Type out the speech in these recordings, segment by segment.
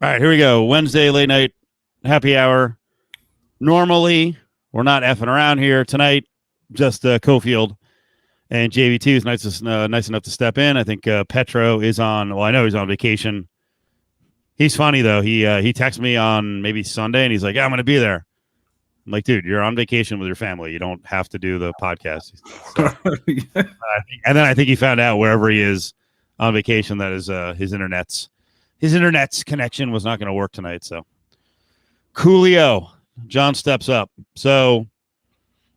All right, here we go. Wednesday late night happy hour. Normally, we're not effing around here tonight. Just Cofield and JVT is nice enough to step in. I think Petro is on. Well, I know he's on vacation. He's funny though. He texted me on maybe Sunday, and he's like, "Yeah, I'm going to be there." I'm like, "Dude, you're on vacation with your family. You don't have to do the podcast." So, and then I think he found out wherever he is on vacation that his internet's connection was not going to work tonight. So, Coolio, John steps up. So,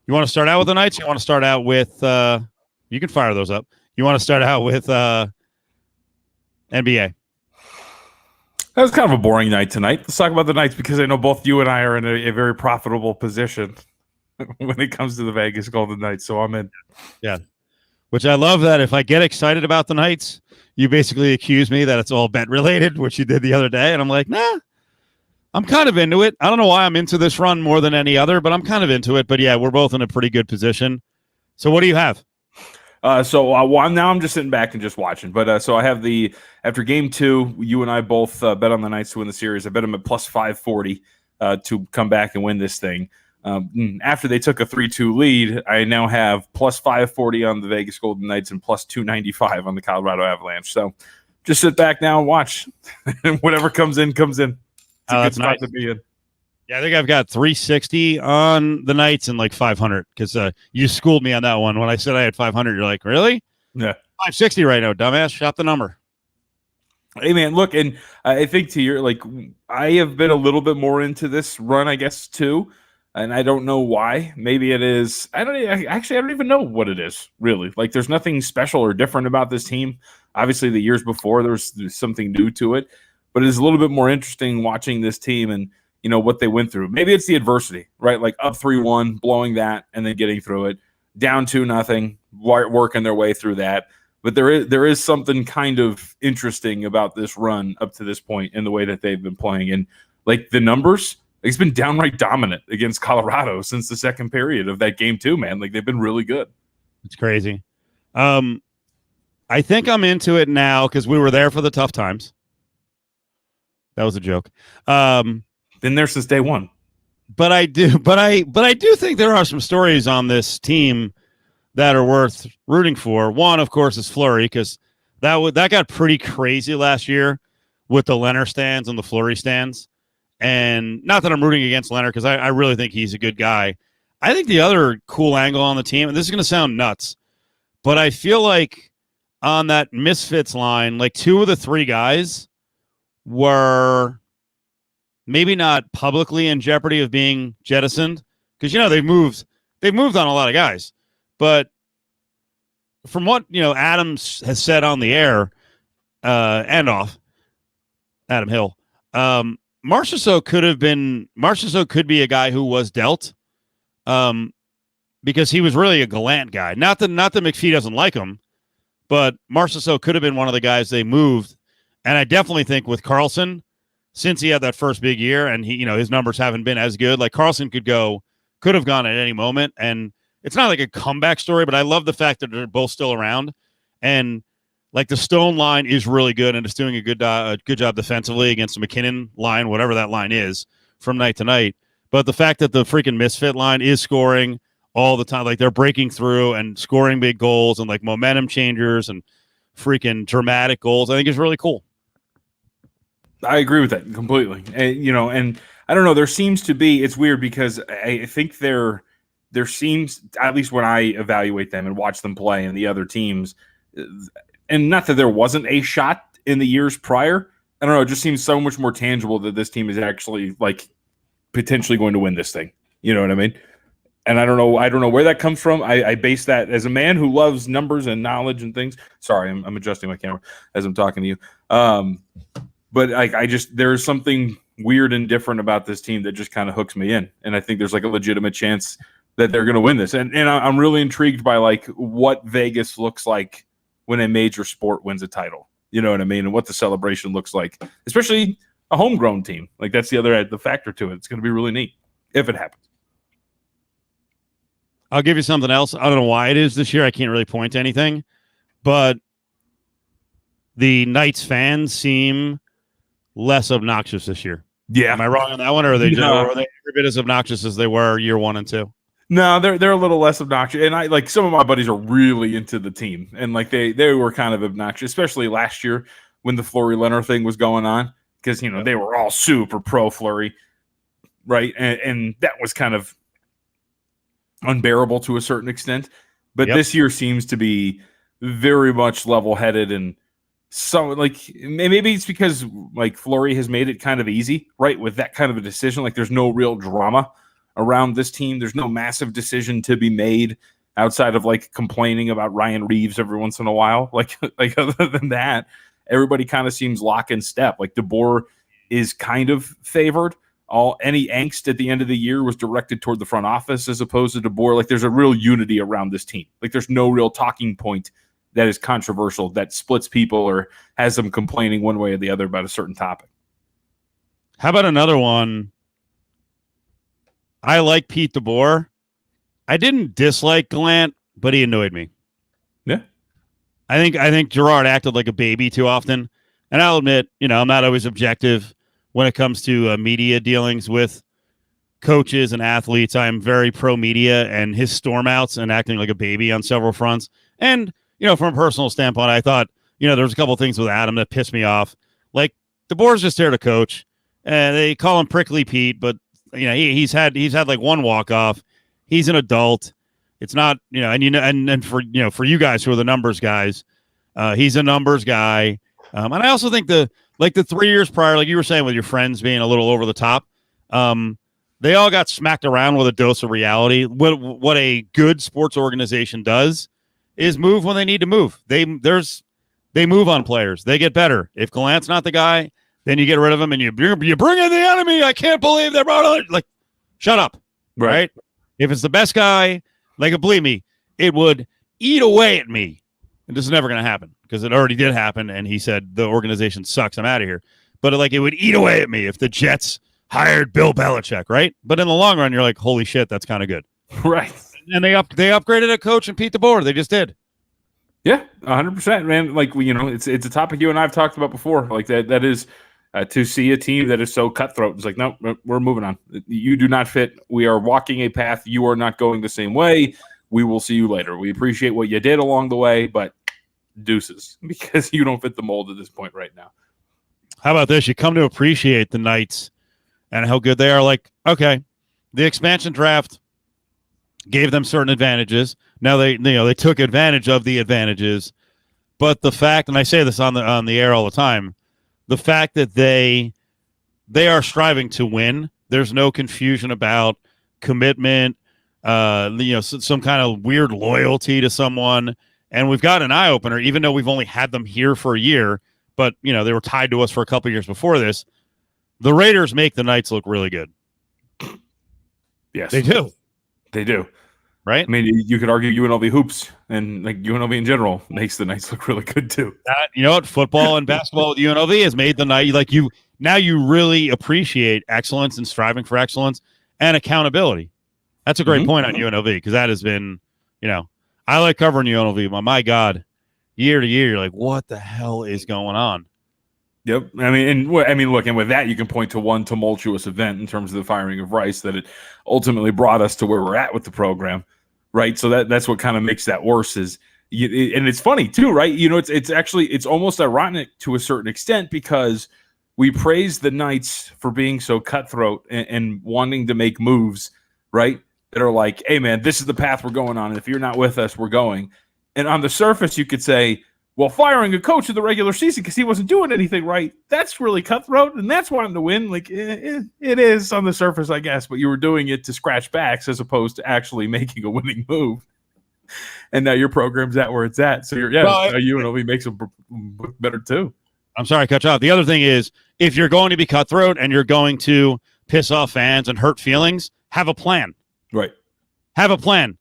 you want to start out with the Knights? You want to start out with? You can fire those up. You want to start out with NBA? That was kind of a boring night tonight. Let's talk about the Knights because I know both you and I are in a very profitable position when it comes to the Vegas Golden Knights. So I'm in. Yeah. Which I love that if I get excited about the Knights, you basically accuse me that it's all bet related, which you did the other day. And I'm like, nah, I'm kind of into it. I don't know why I'm into this run more than any other, but I'm kind of into it. But yeah, we're both in a pretty good position. So what do you have? I'm just sitting back and just watching. But so I have after game 2, you and I both bet on the Knights to win the series. I bet them at plus 540 to come back and win this thing. After they took a 3-2 lead, I now have plus 540 on the Vegas Golden Knights and plus 295 on the Colorado Avalanche. So just sit back now and watch. Whatever comes in, comes in. It's a good spot to be in. Yeah, I think I've got 360 on the Knights and like 500 because you schooled me on that one. When I said I had 500, you're like, really? Yeah. 560 right now, dumbass. Shop the number. Hey, man, look, and I think I have been a little bit more into this run, I guess, too. And I don't know why. Maybe it is. I don't even know what it is, really. Like, there's nothing special or different about this team. Obviously, the years before, there's something new to it. But it's a little bit more interesting watching this team and, what they went through. Maybe it's the adversity, right? Like up 3-1, blowing that, and then getting through it. Down 2-0, working their way through that. But there is something kind of interesting about this run up to this point in the way that they've been playing. And, like, the numbers – it's been downright dominant against Colorado since the second period of that game too, man. Like, they've been really good. It's crazy. I think I'm into it now because we were there for the tough times. That was a joke. Been there since day one. But I do think there are some stories on this team that are worth rooting for. One, of course, is Fleury because that got pretty crazy last year with the Leonard stands and the Fleury stands. And not that I'm rooting against Leonard because I really think he's a good guy. I think the other cool angle on the team, and this is going to sound nuts, but I feel like on that Misfits line, like 2 of the 3 guys were maybe not publicly in jeopardy of being jettisoned because, they've moved on a lot of guys. But from what, Adams has said on the air and off, Adam Hill, Marchessault could be a guy who was dealt because he was really a Gallant guy. Not that McPhee doesn't like him, but Marchessault could have been one of the guys they moved. And I definitely think with Carlson, since he had that first big year and he, his numbers haven't been as good, like Carlson could have gone at any moment. And it's not like a comeback story, but I love the fact that they're both still around. And like the Stone line is really good and it's doing a good job defensively against the McKinnon line, whatever that line is, from night to night. But the fact that the freaking Misfit line is scoring all the time, like they're breaking through and scoring big goals and like momentum changers and freaking dramatic goals, I think is really cool. I agree with that completely. And, and I don't know, there seems to be, it's weird because I think there seems, at least when I evaluate them and watch them play and the other teams, and not that there wasn't a shot in the years prior. I don't know. It just seems so much more tangible that this team is actually like potentially going to win this thing. You know what I mean? And I don't know where that comes from. I base that as a man who loves numbers and knowledge and things. Sorry, I'm adjusting my camera as I'm talking to you. But there's something weird and different about this team that just kind of hooks me in. And I think there's like a legitimate chance that they're going to win this. And I'm really intrigued by like what Vegas looks like when a major sport wins a title, you know what I mean? And what the celebration looks like, especially a homegrown team. Like that's the factor to it. It's going to be really neat if it happens. I'll give you something else. I don't know why it is this year. I can't really point to anything, but the Knights fans seem less obnoxious this year. Yeah. Am I wrong on that one, or are they, No. or are they every bit as obnoxious as they were year 1 and 2? No, they're a little less obnoxious, and I like some of my buddies are really into the team, and like they were kind of obnoxious, especially last year when the Fleury Leonard thing was going on, because they were all super pro Fleury, right? And that was kind of unbearable to a certain extent. But this year seems to be very much level-headed, and so like maybe it's because like Fleury has made it kind of easy, right? With that kind of a decision, like there's no real drama around this team. There's no massive decision to be made outside of like complaining about Ryan Reeves every once in a while. Like other than that, everybody kind of seems lock in step. Like DeBoer is kind of favored. Any angst at the end of the year was directed toward the front office as opposed to DeBoer. Like there's a real unity around this team. Like there's no real talking point that is controversial that splits people or has them complaining one way or the other about a certain topic. How about another one? I like Pete DeBoer. I didn't dislike Gallant, but he annoyed me. Yeah. I think Gerard acted like a baby too often. And I'll admit, I'm not always objective when it comes to media dealings with coaches and athletes. I am very pro media, and his storm outs and acting like a baby on several fronts. And, from a personal standpoint, I thought, there was a couple things with Adam that pissed me off. Like, DeBoer's just there to coach, and they call him Prickly Pete, but he's had like one walk off. He's an adult. It's not, and for you guys who are the numbers guys, he's a numbers guy. And I also think the 3 years prior, like you were saying with your friends being a little over the top, they all got smacked around with a dose of reality. What a good sports organization does is move when they need to move. They move on players. They get better. If Gallant's not the guy, then you get rid of him and you bring in the enemy. I can't believe they're like, shut up. Right? If it's the best guy, like, believe me, it would eat away at me. And this is never going to happen because it already did happen. And he said, the organization sucks. I'm out of here. But it would eat away at me if the Jets hired Bill Belichick. Right. But in the long run, you're like, holy shit, that's kind of good. Right. And they upgraded a coach and Pete DeBoer. They just did. Yeah, 100%, man. Like, it's a topic you and I have talked about before. Like that is to see a team that is so cutthroat. It's like, no, we're moving on. You do not fit. We are walking a path. You are not going the same way. We will see you later. We appreciate what you did along the way, but deuces, because you don't fit the mold at this point right now. How about this? You come to appreciate the Knights and how good they are. Like, okay, the expansion draft gave them certain advantages. Now they took advantage of the advantages, but the fact, and I say this on the air all the time, the fact that they are striving to win. There's no confusion about commitment, some kind of weird loyalty to someone. And we've got an eye opener, even though we've only had them here for a year, but they were tied to us for a couple of years before this. The Raiders make the Knights look really good. Yes, they do. They do. Right? I mean, you could argue UNLV hoops and like UNLV in general makes the Knights look really good too. You know what? Football and basketball with UNLV has made the night now you really appreciate excellence and striving for excellence and accountability. That's a great point on UNLV because that has been, I like covering UNLV, but my God, year to year, you're like, what the hell is going on? Yep. Look, and with that, you can point to one tumultuous event in terms of the firing of Rice that it ultimately brought us to where we're at with the program, right? So that's what kind of makes that worse and it's funny too, right? It's almost ironic to a certain extent because we praise the Knights for being so cutthroat and wanting to make moves, right? That are like, hey man, this is the path we're going on. And if you're not with us, we're going. And on the surface, you could say, well, firing a coach in the regular season because he wasn't doing anything right, that's really cutthroat, and that's wanting to win. Like, it is on the surface, I guess, but you were doing it to scratch backs as opposed to actually making a winning move. And now your program's at where it's at. So UNLV makes them better too. I'm sorry, I cut you off. The other thing is, if you're going to be cutthroat and you're going to piss off fans and hurt feelings, have a plan. Right. Have a plan.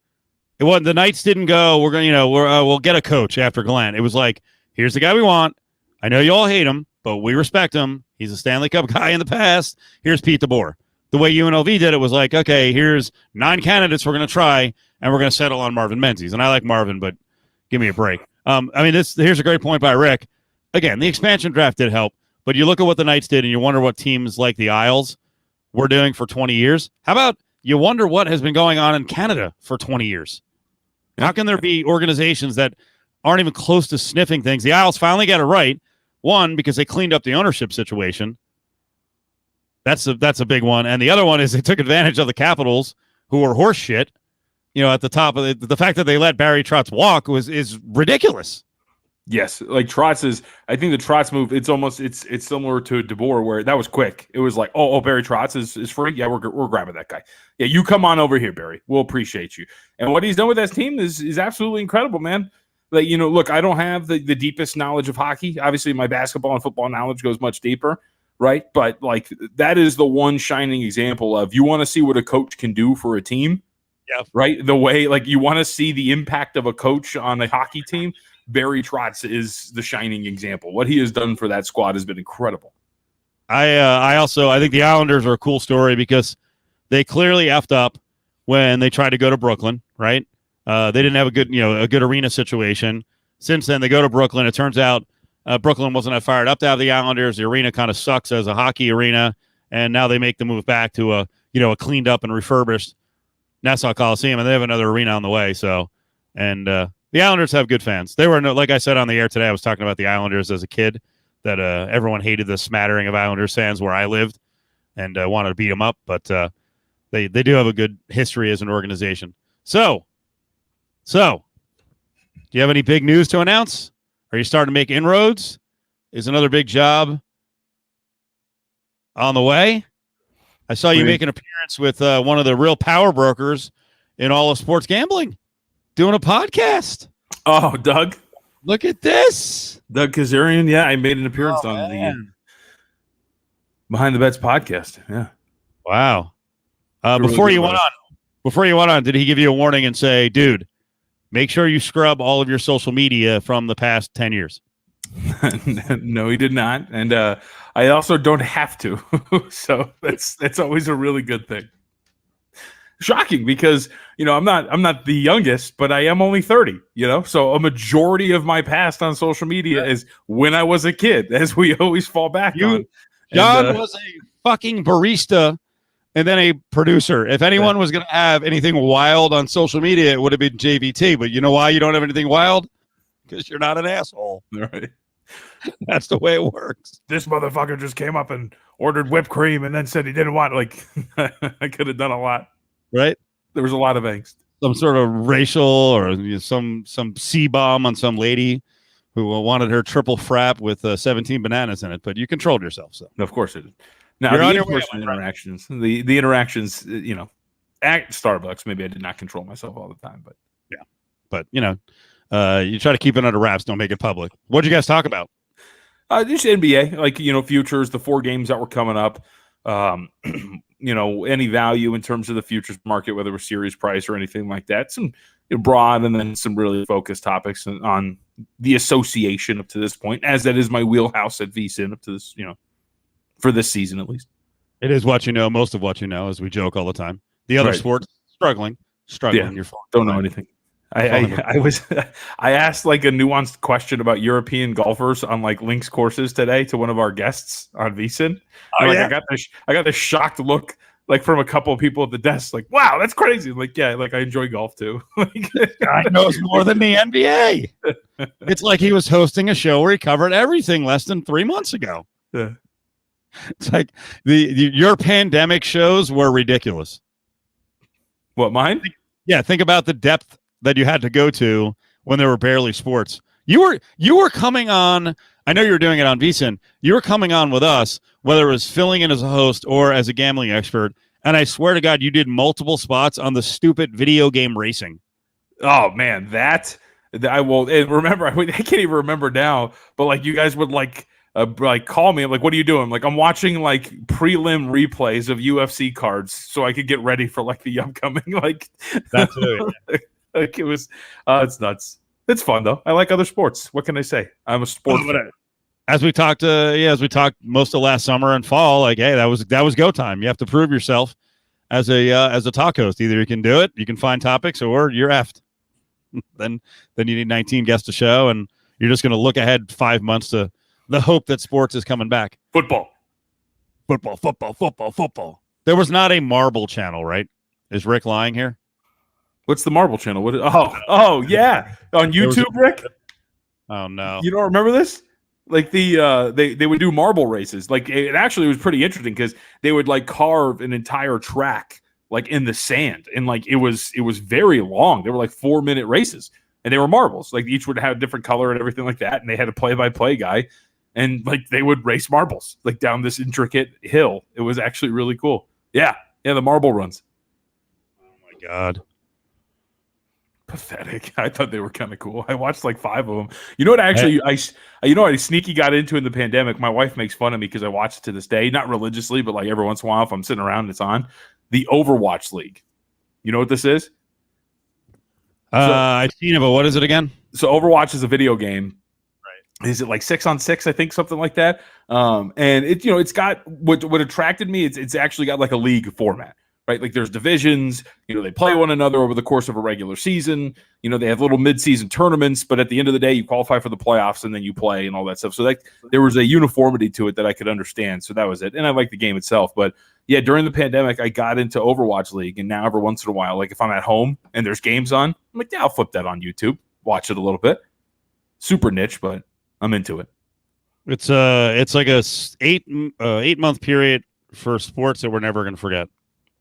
It wasn't, the Knights didn't go, we're going to, we'll get a coach after Gallant. It was like, here's the guy we want. I know you all hate him, but we respect him. He's a Stanley Cup guy in the past. Here's Pete DeBoer. The way UNLV did it was like, okay, here's 9 candidates we're going to try, and we're going to settle on Marvin Menzies. And I like Marvin, but give me a break. Here's a great point by Rick. Again, the expansion draft did help, But you look at what the Knights did, and you wonder what teams like the Isles were doing for 20 years. How about you wonder what has been going on in Canada for 20 years? How can there be organizations that aren't even close to sniffing things? The Isles finally got it right. One, because they cleaned up the ownership situation. That's a big one. And the other one is they took advantage of the Capitals, who were horse shit. At the top of the fact that they let Barry Trotz walk is ridiculous. Yes, like Trotz is. I think the Trotz move. It's similar to DeBoer, where that was quick. It was like, oh, Barry Trotz is free. Yeah, we're grabbing that guy. Yeah, you come on over here, Barry. We'll appreciate you. And what he's done with that team is absolutely incredible, man. Like, look, I don't have the deepest knowledge of hockey. Obviously, my basketball and football knowledge goes much deeper, right? But like that is the one shining example of you want to see what a coach can do for a team. Yeah. Right. The way like you want to see the impact of a coach on a hockey team. Barry Trotz is the shining example. What he has done for that squad has been incredible. I think the Islanders are a cool story because they clearly effed up when they tried to go to Brooklyn, right? They didn't have a good arena situation. Since then, they go to Brooklyn. It turns out Brooklyn wasn't that fired up to have the Islanders. The arena kind of sucks as a hockey arena, and now they make the move back to a cleaned up and refurbished Nassau Coliseum, and they have another arena on the way. So, and the Islanders have good fans. They were, like I said on the air today, I was talking about the Islanders as a kid, that everyone hated the smattering of Islanders fans where I lived and wanted to beat them up. But they do have a good history as an organization. So, do you have any big news to announce? Are you starting to make inroads? Is another big job on the way? I saw you make an appearance with one of the real power brokers in all of sports gambling, doing a podcast. Oh, Doug. Look at this. Doug Kazarian. Yeah, I made an appearance on the Behind the Bets podcast. Yeah. Wow. Before you went on, did he give you a warning and say, dude, make sure you scrub all of your social media from the past 10 years? No, he did not. And I also don't have to. So that's always a really good thing. Shocking because, I'm not the youngest, but I am only 30, so a majority of my past on social media is when I was a kid, as we always fall back on. John was a fucking barista and then a producer. If anyone was going to have anything wild on social media, it would have been JVT. But you know why you don't have anything wild? Because you're not an asshole. Right. That's the way it works. This motherfucker just came up and ordered whipped cream and then said he didn't want I could have done a lot. Right? There was a lot of angst. Some sort of racial or some C-bomb on some lady who wanted her triple frap with 17 bananas in it, but you controlled yourself. So of course it did. Now the in-person interactions, the interactions, at Starbucks, maybe I did not control myself all the time, but yeah. But you try to keep it under wraps, don't make it public. What'd you guys talk about? Just NBA, futures, the 4 games that were coming up. Any value in terms of the futures market, whether it was series price or anything like that. Some broad and then some really focused topics on the association up to this point, as that is my wheelhouse at VSiN up to this, for this season at least. It is what you know, most of what you know, as we joke all the time. The other sports, struggling. Yeah, you're fine. Don't know anything. I asked like a nuanced question about European golfers on like links courses today to one of our guests on VSiN. I got this shocked look like from a couple of people at the desk, like, wow, that's crazy. Like, yeah, like I enjoy golf too. Guy knows more than the NBA. It's like he was hosting a show where he covered everything less than 3 months ago. Yeah. It's like your pandemic shows were ridiculous. What, mine? Yeah, think about the depth that you had to go to when there were barely sports. You were coming on. I know you were doing it on VSiN. You were coming on with us, whether it was filling in as a host or as a gambling expert. And I swear to God, you did multiple spots on the stupid video game racing. Oh man, I will remember. I can't even remember now. But like, you guys would like call me. I'm like, what are you doing? Like, I'm watching like prelim replays of UFC cards so I could get ready for like the upcoming like. That's it. Like it was, it's nuts. It's fun though. I like other sports. What can I say? I'm a sports fan. As we talked most of last summer and fall, like, hey, that was go time. You have to prove yourself as a talk host. Either you can do it, you can find topics, or you're effed. then you need 19 guests to show, and you're just going to look ahead 5 months to the hope that sports is coming back. Football. Football. There was not a marble channel, right? Is Rick lying here? What's the Marble Channel? Oh, yeah, on YouTube, Rick. Oh no, You don't remember this? Like they would do marble races. Like it actually was pretty interesting because they would like carve an entire track like in the sand, and like it was very long. They were like 4-minute races, and they were marbles. Like each would have a different color and everything like that, and they had a play-by-play guy, and like they would race marbles like down this intricate hill. It was actually really cool. Yeah, the marble runs. oh my god. Pathetic. I thought they were kind of cool. I watched like 5 of them. You know what? Actually, I sneaky got into in the pandemic. My wife makes fun of me because I watch it to this day, not religiously, but like every once in a while, if I'm sitting around and it's on. The Overwatch League. You know what this is? I've seen it, but what is it again? So Overwatch is a video game. Right? Is it like 6-on-6? I think something like that. And it's got what attracted me. It's actually got like a league format. Right, like there's divisions, they play one another over the course of a regular season. They have little mid-season tournaments, but at the end of the day, you qualify for the playoffs and then you play and all that stuff. So there was a uniformity to it that I could understand. So that was it. And I like the game itself. But yeah, during the pandemic, I got into Overwatch League, and now every once in a while, like if I'm at home and there's games on, I'm like, yeah, I'll flip that on YouTube, watch it a little bit. Super niche, but I'm into it. It's like a 8-month period for sports that we're never going to forget.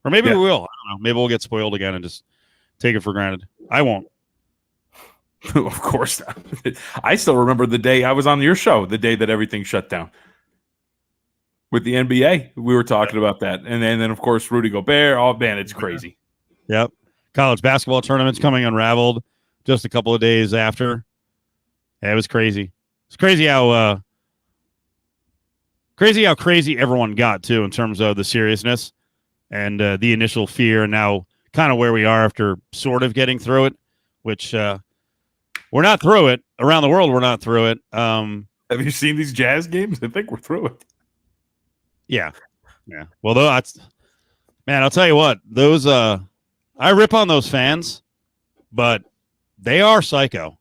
Or maybe we will. I don't know. Maybe we'll get spoiled again and just take it for granted. I won't. Of course not. I still remember the day I was on your show, the day that everything shut down. With the NBA, we were talking about that. And then, of course, Rudy Gobert. Oh, man, it's crazy. Yep. College basketball tournaments coming unraveled just a couple of days after. Yeah, it was crazy. It's crazy how crazy everyone got, too, in terms of the seriousness. And the initial fear, and now kind of where we are after sort of getting through it, which we're not through it. Around the world, we're not through it. Have you seen these Jazz games? I think we're through it. Yeah. Well, man, I'll tell you what. Those I rip on those fans, but they are psycho.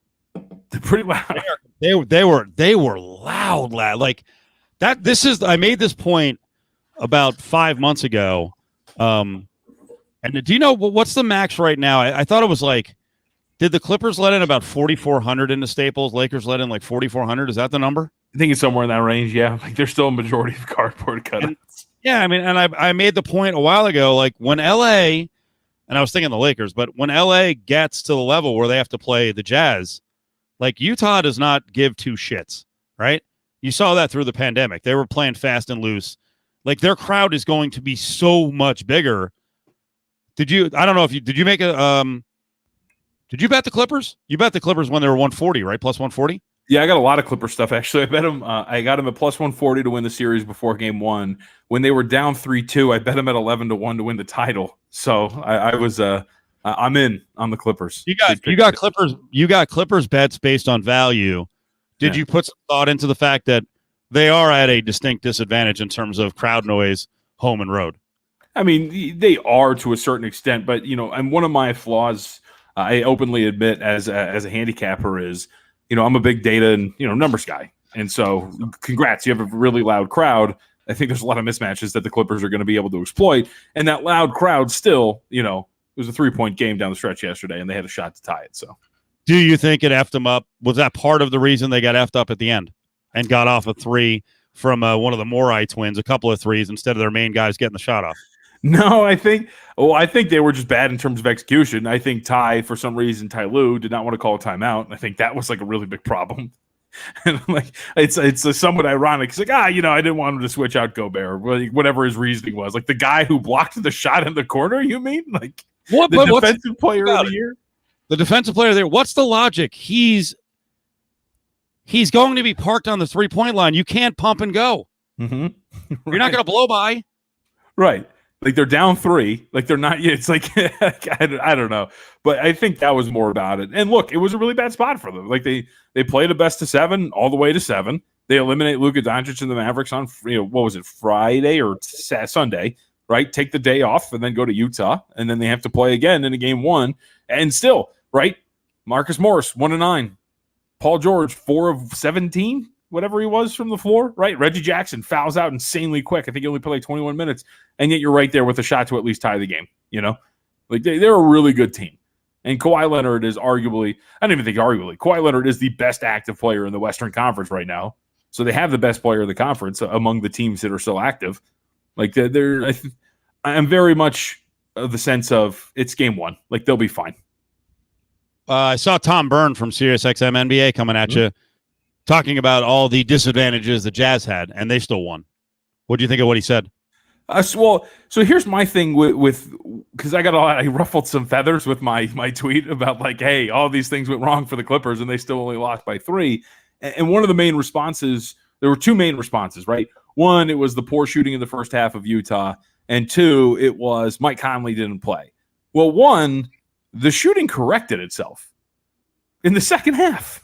They're pretty loud. They were loud. Like that. I made this point about 5 months ago. And do you know what's the max right now? I thought it was like, did the Clippers let in about 4,400 into Staples? Lakers let in like 4,400. Is that the number? I think it's somewhere in that range. Yeah, like there's still a majority of cardboard cutouts. Yeah, I mean, and I made the point a while ago, like when LA, and I was thinking the Lakers, but when LA gets to the level where they have to play the Jazz, like Utah does not give two shits, right? You saw that through the pandemic. They were playing fast and loose. Like their crowd is going to be so much bigger. Did you make a did you bet the Clippers? You bet the Clippers when they were 140, right? Plus 140? Yeah, I got a lot of Clipper stuff actually. I bet them. I got them at plus 140 to win the series before game 1. When they were down 3-2, I bet them at 11-1 to win the title. So I'm in on the Clippers. You got Clippers. You got Clippers bets based on value. Did you put some thought into the fact that they are at a distinct disadvantage in terms of crowd noise, home and road? I mean, they are to a certain extent, but and one of my flaws, I openly admit as a handicapper is, I'm a big data and numbers guy, and so congrats, you have a really loud crowd. I think there's a lot of mismatches that the Clippers are going to be able to exploit, and that loud crowd still, it was a 3-point game down the stretch yesterday, and they had a shot to tie it. So, do you think it effed them up? Was that part of the reason they got effed up at the end and got off a 3 from one of the Morai twins, a couple of threes instead of their main guys getting the shot off? No, I think they were just bad in terms of execution. I think for some reason, Ty Lue did not want to call a timeout. And I think that was like a really big problem. And like, it's somewhat ironic. It's like, I didn't want him to switch out Gobert, whatever his reasoning was. Like the guy who blocked the shot in the corner, you mean? Like the defensive player of the year? The defensive player there. What's the logic? He's going to be parked on the 3-point line. You can't pump and go. Mm-hmm. Right. You're not going to blow by. Right. Like they're down 3. Like they're not. It's like I don't know, but I think that was more about it. And look, it was a really bad spot for them. Like they played a best of 7 all the way to 7. They eliminate Luka Doncic and the Mavericks on what was it, Friday or Sunday? Right, take the day off and then go to Utah, and then they have to play again in a game 1. And still, right, Marcus Morris 1-9, Paul George 4 of 17. whatever he was from the floor, right? Reggie Jackson fouls out insanely quick. I think he only played like 21 minutes, and yet you're right there with a shot to at least tie the game. Like they're a really good team. And Kawhi Leonard is arguably, I don't even think arguably, Kawhi Leonard is the best active player in the Western Conference right now. So they have the best player in the conference among the teams that are still active. Like I'm very much of the sense of it's game one. Like they'll be fine. I saw Tom Byrne from SiriusXM NBA coming at you, talking about all the disadvantages the Jazz had, and they still won. What do you think of what he said? So here's my thing with because I ruffled some feathers with my tweet about like, hey, all these things went wrong for the Clippers and they still only lost by 3. And one of the main responses, there were 2 main responses, right? One, it was the poor shooting in the first half of Utah, and 2, it was Mike Conley didn't play. Well, 1, the shooting corrected itself in the second half.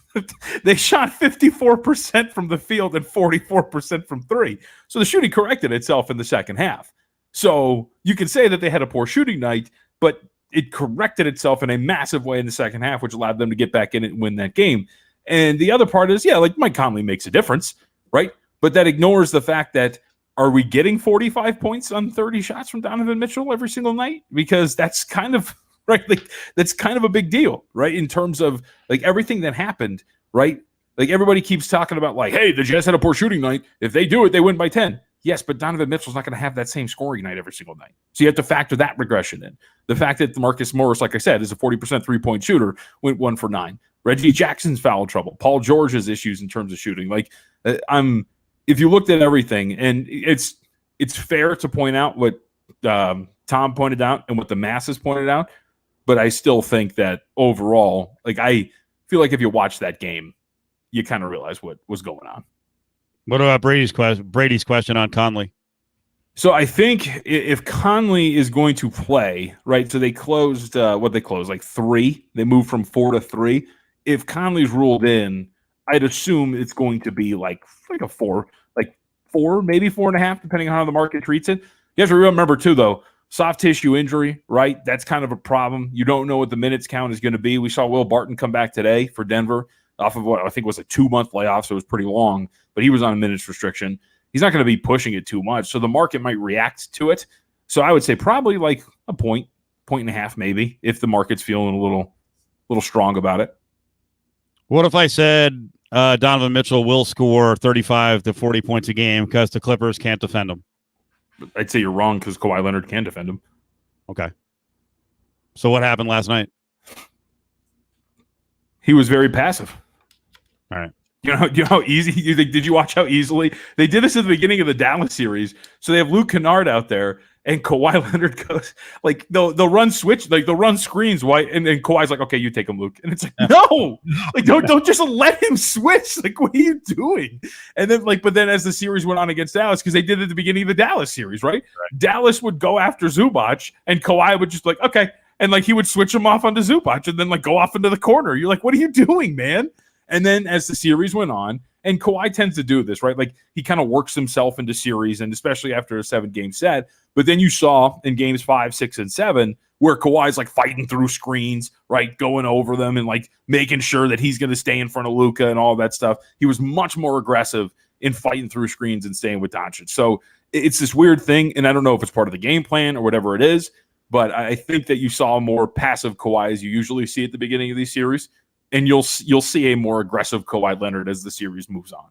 They shot 54% from the field and 44% from 3. So the shooting corrected itself in the second half. So you can say that they had a poor shooting night, but it corrected itself in a massive way in the second half, which allowed them to get back in and win that game. And the other part is, yeah, like Mike Conley makes a difference, right? But that ignores the fact that are we getting 45 points on 30 shots from Donovan Mitchell every single night? Because that's kind of right. Like that's kind of a big deal, right? In terms of like everything that happened, right? Like everybody keeps talking about like, hey, the Jazz had a poor shooting night. If they do it, they win by 10. Yes, but Donovan Mitchell's not going to have that same scoring night every single night. So you have to factor that regression in. The fact that Marcus Morris, like I said, is a 40% three-point shooter, went 1 for 9. Reggie Jackson's foul trouble. Paul George's issues in terms of shooting. Like if you looked at everything, and it's fair to point out what Tom pointed out and what the masses pointed out, but I still think that overall, like I feel like if you watch that game, you kind of realize what was going on. What about Brady's question on Conley? So I think if Conley is going to play, right? So they closed like 3. They moved from 4 to 3. If Conley's ruled in, I'd assume it's going to be like a 4, like 4, maybe 4.5, depending on how the market treats it. You have to remember too, though, soft tissue injury, right? That's kind of a problem. You don't know what the minutes count is going to be. We saw Will Barton come back today for Denver off of what I think was a 2-month layoff, so it was pretty long, but he was on a minutes restriction. He's not going to be pushing it too much, so the market might react to it. So I would say probably like a point and a half, maybe, if the market's feeling a little strong about it. What if I said Donovan Mitchell will score 35 to 40 points a game because the Clippers can't defend him? I'd say you're wrong because Kawhi Leonard can defend him. Okay. So what happened last night? He was very passive. All right. You know how easy you think? Did you watch how easily they did this at the beginning of the Dallas series? So they have Luke Kennard out there, and Kawhi Leonard goes like they'll run switch, like they'll run screens, white, and then Kawhi's like, okay, you take him, Luke, and it's like no, like don't just let him switch. Like what are you doing? And then but then as the series went on against Dallas, because they did it at the beginning of the Dallas series, right? Dallas would go after Zubac, and Kawhi would just like okay, and like he would switch him off onto Zubac, and then like go off into the corner. You're like, what are you doing, man? And then as the series went on, and Kawhi tends to do this, right? Like he kind of works himself into series, and especially after a 7-game set. But then you saw in games 5, 6, and 7 where Kawhi's like fighting through screens, right? Going over them and like making sure that he's going to stay in front of Luka and all that stuff. He was much more aggressive in fighting through screens and staying with Doncic. So it's this weird thing, and I don't know if it's part of the game plan or whatever it is, but I think that you saw more passive Kawhi as you usually see at the beginning of these series. And you'll see a more aggressive Kawhi Leonard as the series moves on.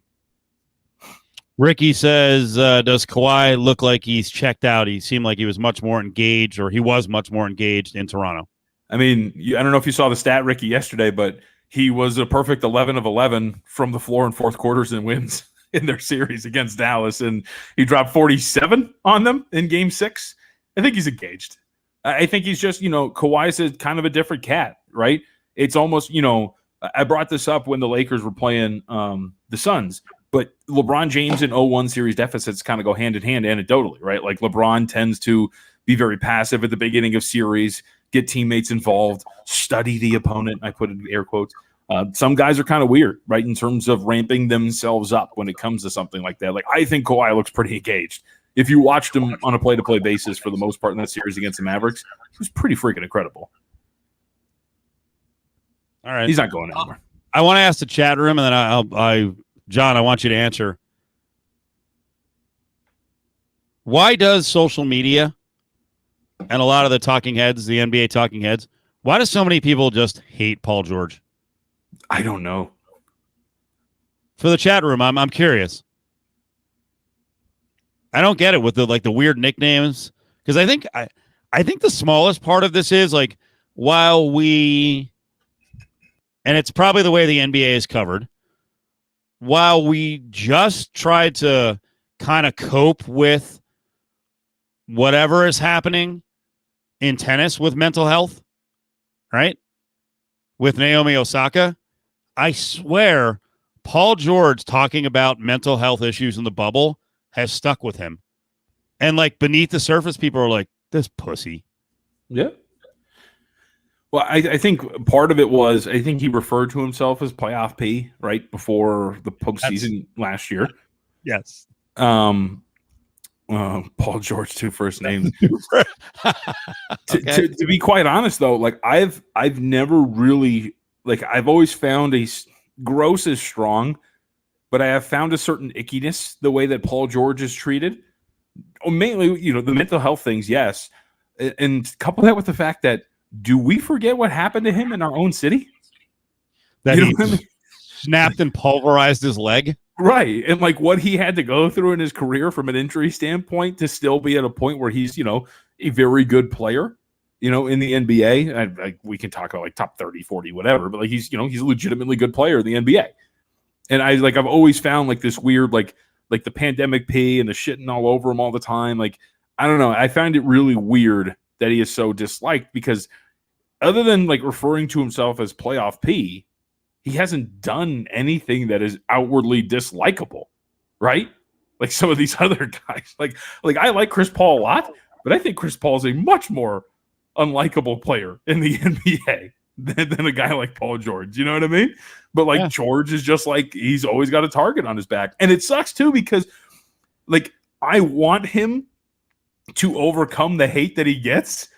Ricky says, does Kawhi look like he's checked out? He seemed like he was much more engaged, or he was much more engaged in Toronto. I mean, I don't know if you saw the stat, Ricky, yesterday, but he was a perfect 11 of 11 from the floor in fourth quarters and wins in their series against Dallas. And he dropped 47 on them in game 6. I think he's engaged. I think he's just, Kawhi's a kind of a different cat, right? It's almost, I brought this up when the Lakers were playing the Suns, but LeBron James and 0-1 series deficits kind of go hand in hand anecdotally, right? Like LeBron tends to be very passive at the beginning of series, get teammates involved, study the opponent. I put in air quotes. Some guys are kind of weird, right, in terms of ramping themselves up when it comes to something like that. Like I think Kawhi looks pretty engaged. If you watched him on a play-to-play basis for the most part in that series against the Mavericks, he was pretty freaking incredible. All right. He's not going anywhere. I want to ask the chat room, and then I John, I want you to answer. Why does social media and a lot of the talking heads, the NBA talking heads, why do so many people just hate Paul George? I don't know. For the chat room, I'm curious. I don't get it with the weird nicknames, because I think the smallest part of this is like, while we, and it's probably the way the NBA is covered, while we just try to kind of cope with whatever is happening in tennis with mental health, right? With Naomi Osaka, I swear Paul George talking about mental health issues in the bubble has stuck with him. And like beneath the surface, people are like, this pussy. Yeah. Well, I think part of it was, I think he referred to himself as playoff P right before the postseason last year. Yes. Paul George, two first names. Okay. To be quite honest, though, like I've never really, like, I've always found gross is strong, but I have found a certain ickiness the way that Paul George is treated. Mainly, the mental health things, yes, and couple that with the fact that, do we forget what happened to him in our own city? That You he know what I mean? snapped and pulverized his leg. Right. And like what he had to go through in his career from an injury standpoint to still be at a point where he's, a very good player, in the NBA. We can talk about like top 30, 40, whatever, but like he's a legitimately good player in the NBA. And I've always found like this weird, like the pandemic P and the shitting all over him all the time. Like, I don't know. I find it really weird that he is so disliked, because other than like referring to himself as playoff P, he hasn't done anything that is outwardly dislikable, right? Like some of these other guys. Like I like Chris Paul a lot, but I think Chris Paul is a much more unlikable player in the NBA than a guy like Paul George. You know what I mean? But like George is just like, he's always got a target on his back. And it sucks too, because like I want him to overcome the hate that he gets,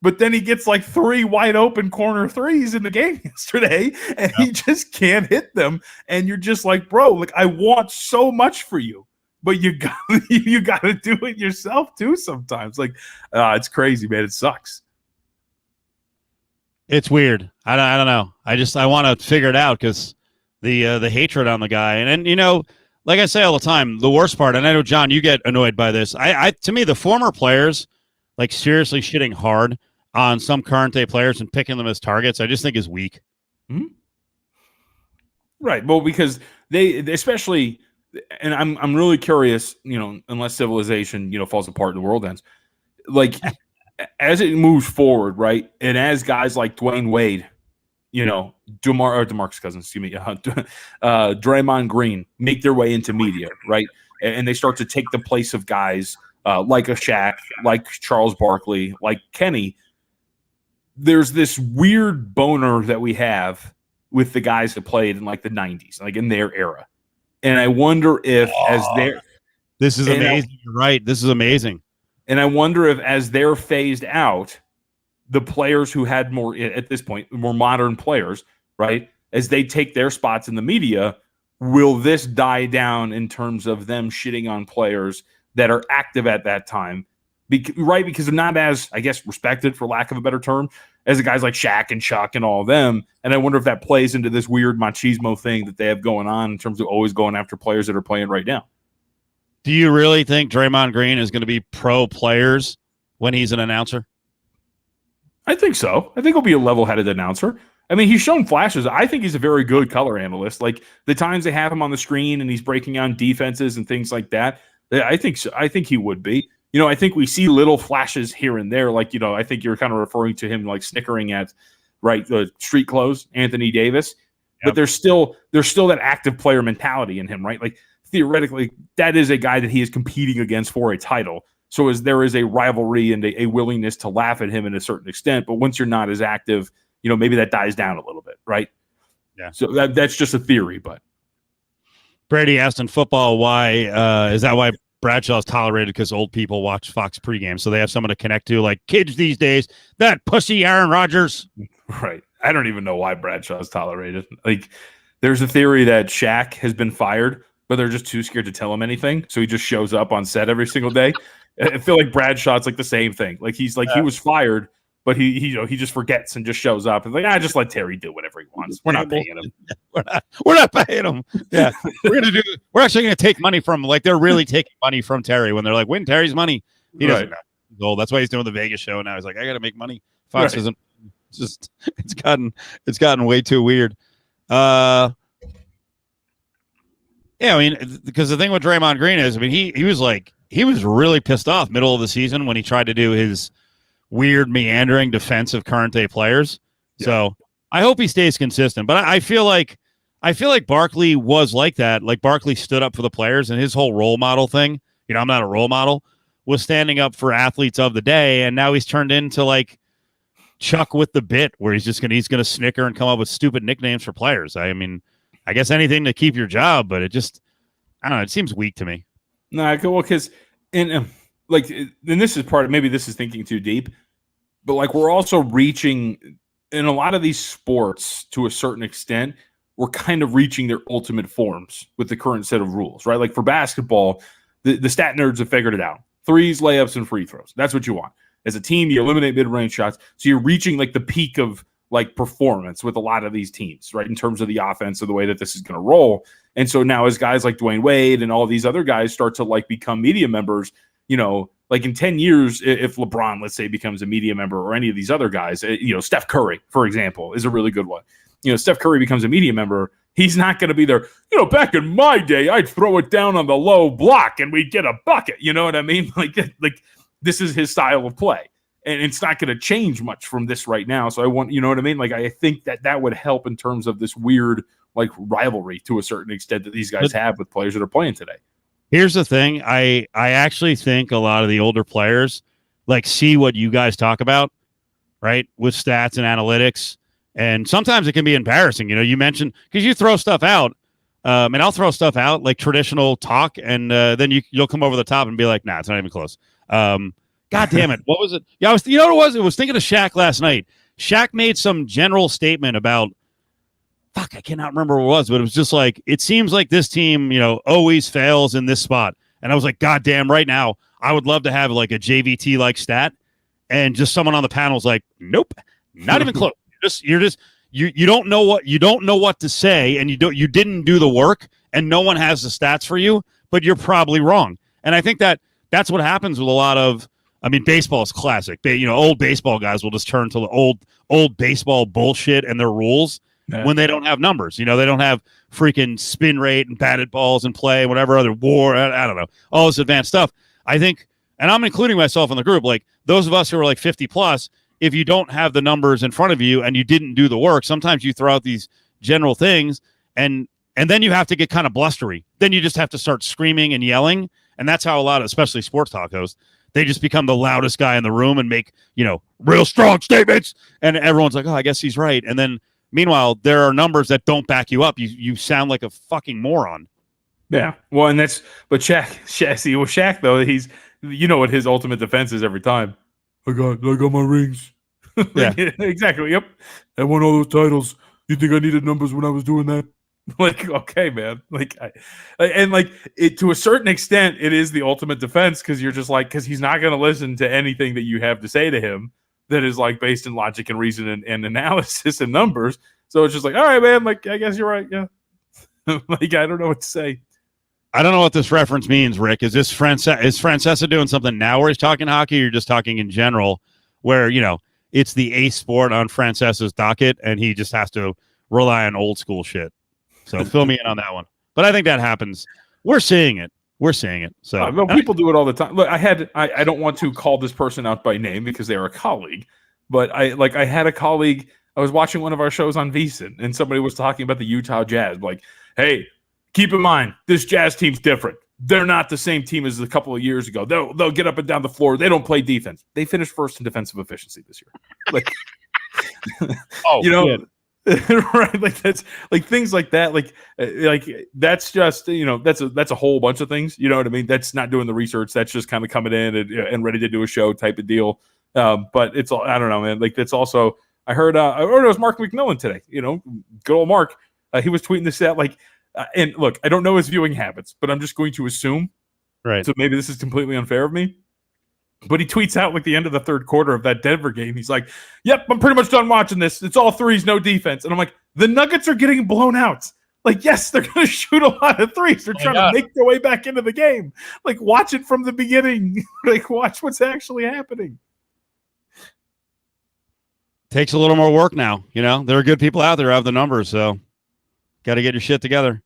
but then he gets like 3 wide open corner threes in the game yesterday, and he just can't hit them. And you're just like, bro, like I want so much for you, but you got to do it yourself too sometimes. Like, it's crazy, man. It sucks. It's weird. I don't know. I want to figure it out, because the hatred on the guy, and like I say all the time, the worst part, and I know John, you get annoyed by this. To me, the former players like seriously shitting hard on some current day players and picking them as targets, I just think is weak. Mm-hmm. Right. Well, because they especially, and I'm really curious, unless civilization, falls apart and the world ends, like as it moves forward, right? And as guys like Dwayne Wade, DeMarcus Cousins, excuse me, Draymond Green make their way into media, right? And they start to take the place of guys like a Shaq, like Charles Barkley, like Kenny. There's this weird boner that we have with the guys that played in like the 90s, like in their era. And I wonder if this is amazing. You're right. This is amazing. And I wonder if as they're phased out, the players who had more, at this point, more modern players, right, as they take their spots in the media, will this die down in terms of them shitting on players that are active at that time? Right, because they're not as, I guess, respected, for lack of a better term, as the guys like Shaq and Chuck and all of them. And I wonder if that plays into this weird machismo thing that they have going on in terms of always going after players that are playing right now. Do you really think Draymond Green is going to be pro players when he's an announcer? I think so. I think he'll be a level-headed announcer. I mean, he's shown flashes. I think he's a very good color analyst. Like the times they have him on the screen and he's breaking down defenses and things like that, I think so. I think he would be. I think we see little flashes here and there. Like, I think you're kind of referring to him like snickering at, right, the street clothes, Anthony Davis. Yep. But there's still that active player mentality in him, right? Like theoretically, that is a guy that he is competing against for a title. So there is a rivalry and a willingness to laugh at him in a certain extent. But once you're not as active, maybe that dies down a little bit, right? Yeah. So that's just a theory. But Brady asked in football, why is that why Bradshaw is tolerated? Because old people watch Fox pregame, so they have someone to connect to, like kids these days. That pussy Aaron Rodgers. Right. I don't even know why Bradshaw is tolerated. Like There's a theory that Shaq has been fired, but they're just too scared to tell him anything, so he just shows up on set every single day. I feel like Bradshaw's like the same thing. Like he's like he was fired, but he just forgets and just shows up and like just let Terry do whatever he wants. We're not paying him. We're not paying him. Yeah, we're actually gonna take money from like they're really taking money from Terry when they're like, win Terry's money. He doesn't know. He's old. That's why he's doing the Vegas show now. He's like, I got to make money. Fox isn't. It's gotten way too weird. Yeah, I mean, because the thing with Draymond Green is, I mean, he was really pissed off middle of the season when he tried to do his weird meandering defense of current day players. Yeah. So I hope he stays consistent. But I feel like Barkley was like that. Like Barkley stood up for the players, and his whole role model thing. You know, I'm not a role model. Was standing up for athletes of the day, and now he's turned into like Chuck with the bit, where he's gonna snicker and come up with stupid nicknames for players. I mean, I guess anything to keep your job, but it just, I don't know, it seems weak to me. No, well, because and this is part of, maybe this is thinking too deep, but like we're also reaching in a lot of these sports to a certain extent. We're kind of reaching their ultimate forms with the current set of rules, right? Like for basketball, the stat nerds have figured it out. Threes, layups, and free throws. That's what you want. As a team, you eliminate mid-range shots. So you're reaching like the peak of like performance with a lot of these teams, right? In terms of the offense or the way that this is going to roll. And so now as guys like Dwayne Wade and all these other guys start to like become media members, you know, like in 10 years, if LeBron, let's say, becomes a media member or any of these other guys, you know, Steph Curry, for example, is a really good one. You know, Steph Curry becomes a media member. He's not going to be there. You know, back in my day, I'd throw it down on the low block and we'd get a bucket. You know what I mean? Like this is his style of play. And it's not going to change much from this right now. So I want, you know what I mean? Like, I think that would help in terms of this weird, like, rivalry to a certain extent that these guys have with players that are playing today. Here's the thing. I actually think a lot of the older players, like, see what you guys talk about, right? With stats and analytics. And sometimes it can be embarrassing. You know, you mentioned, because you throw stuff out, and I'll throw stuff out, like traditional talk, and then you'll come over the top and be like, nah, it's not even close. God damn it. What was it? Yeah, you know what it was? It was thinking of Shaq last night. Shaq made some general statement about, I cannot remember what it was, but it was just like, it seems like this team, you know, always fails in this spot. And I was like, God damn, right now, I would love to have like a JVT like stat. And just someone on the panel was like, nope, not even close. You don't know what to say, and you didn't do the work, and no one has the stats for you, but you're probably wrong. And I think that's what happens with a lot of, I mean, baseball is classic. You know, old baseball guys will just turn to the old baseball bullshit and their rules when they don't have numbers. You know, they don't have freaking spin rate and batted balls and play and whatever other WAR. I don't know, all this advanced stuff. I think, and I'm including myself in the group, like those of us who are like 50 plus, if you don't have the numbers in front of you and you didn't do the work, sometimes you throw out these general things and then you have to get kind of blustery. Then you just have to start screaming and yelling. And that's how a lot of, especially sports talk hosts, they just become the loudest guy in the room and make, you know, real strong statements. And everyone's like, oh, I guess he's right. And then meanwhile, there are numbers that don't back you up. You sound like a fucking moron. Yeah. Well, and but Shaq though, he's, you know what his ultimate defense is every time. I got my rings. Yeah, exactly. Yep. I won all those titles. You think I needed numbers when I was doing that? Like, okay, man. Like, it to a certain extent, it is the ultimate defense because you're just like, because he's not going to listen to anything that you have to say to him that is like based in logic and reason and analysis and numbers. So it's just like, all right, man. Like, I guess you're right. Yeah. Like, I don't know what to say. I don't know what this reference means, Rick. Is Francesa doing something now where he's talking hockey, or you're just talking in general, where, you know, it's the ace sport on Francesa's docket and he just has to rely on old school shit? So fill me in on that one. But I think that happens. We're seeing it. So well, people do it all the time. Look, I don't want to call this person out by name because they're a colleague, but I had a colleague. I was watching one of our shows on VSiN, and somebody was talking about the Utah Jazz. Like, hey, keep in mind, this Jazz team's different. They're not the same team as a couple of years ago. They'll get up and down the floor. They don't play defense. They finished first in defensive efficiency this year. Like, you know. Good. Right, like that's like things like that, like that's just, you know, that's a whole bunch of things, you know what I mean? That's not doing the research. That's just kind of coming in and ready to do a show type of deal. But it's all, I don't know, man. Like, that's also, I heard it was Mark McMillan today. You know, good old Mark. He was tweeting this out and look, I don't know his viewing habits, but I'm just going to assume. Right. So maybe this is completely unfair of me. But he tweets out the end of the third quarter of that Denver game. He's like, "Yep, I'm pretty much done watching this. It's all threes, no defense." And I'm like, the Nuggets are getting blown out. Yes, they're going to shoot a lot of threes. They're trying to make their way back into the game. Watch it from the beginning. Watch what's actually happening. Takes a little more work now. There are good people out there who have the numbers, so got to get your shit together.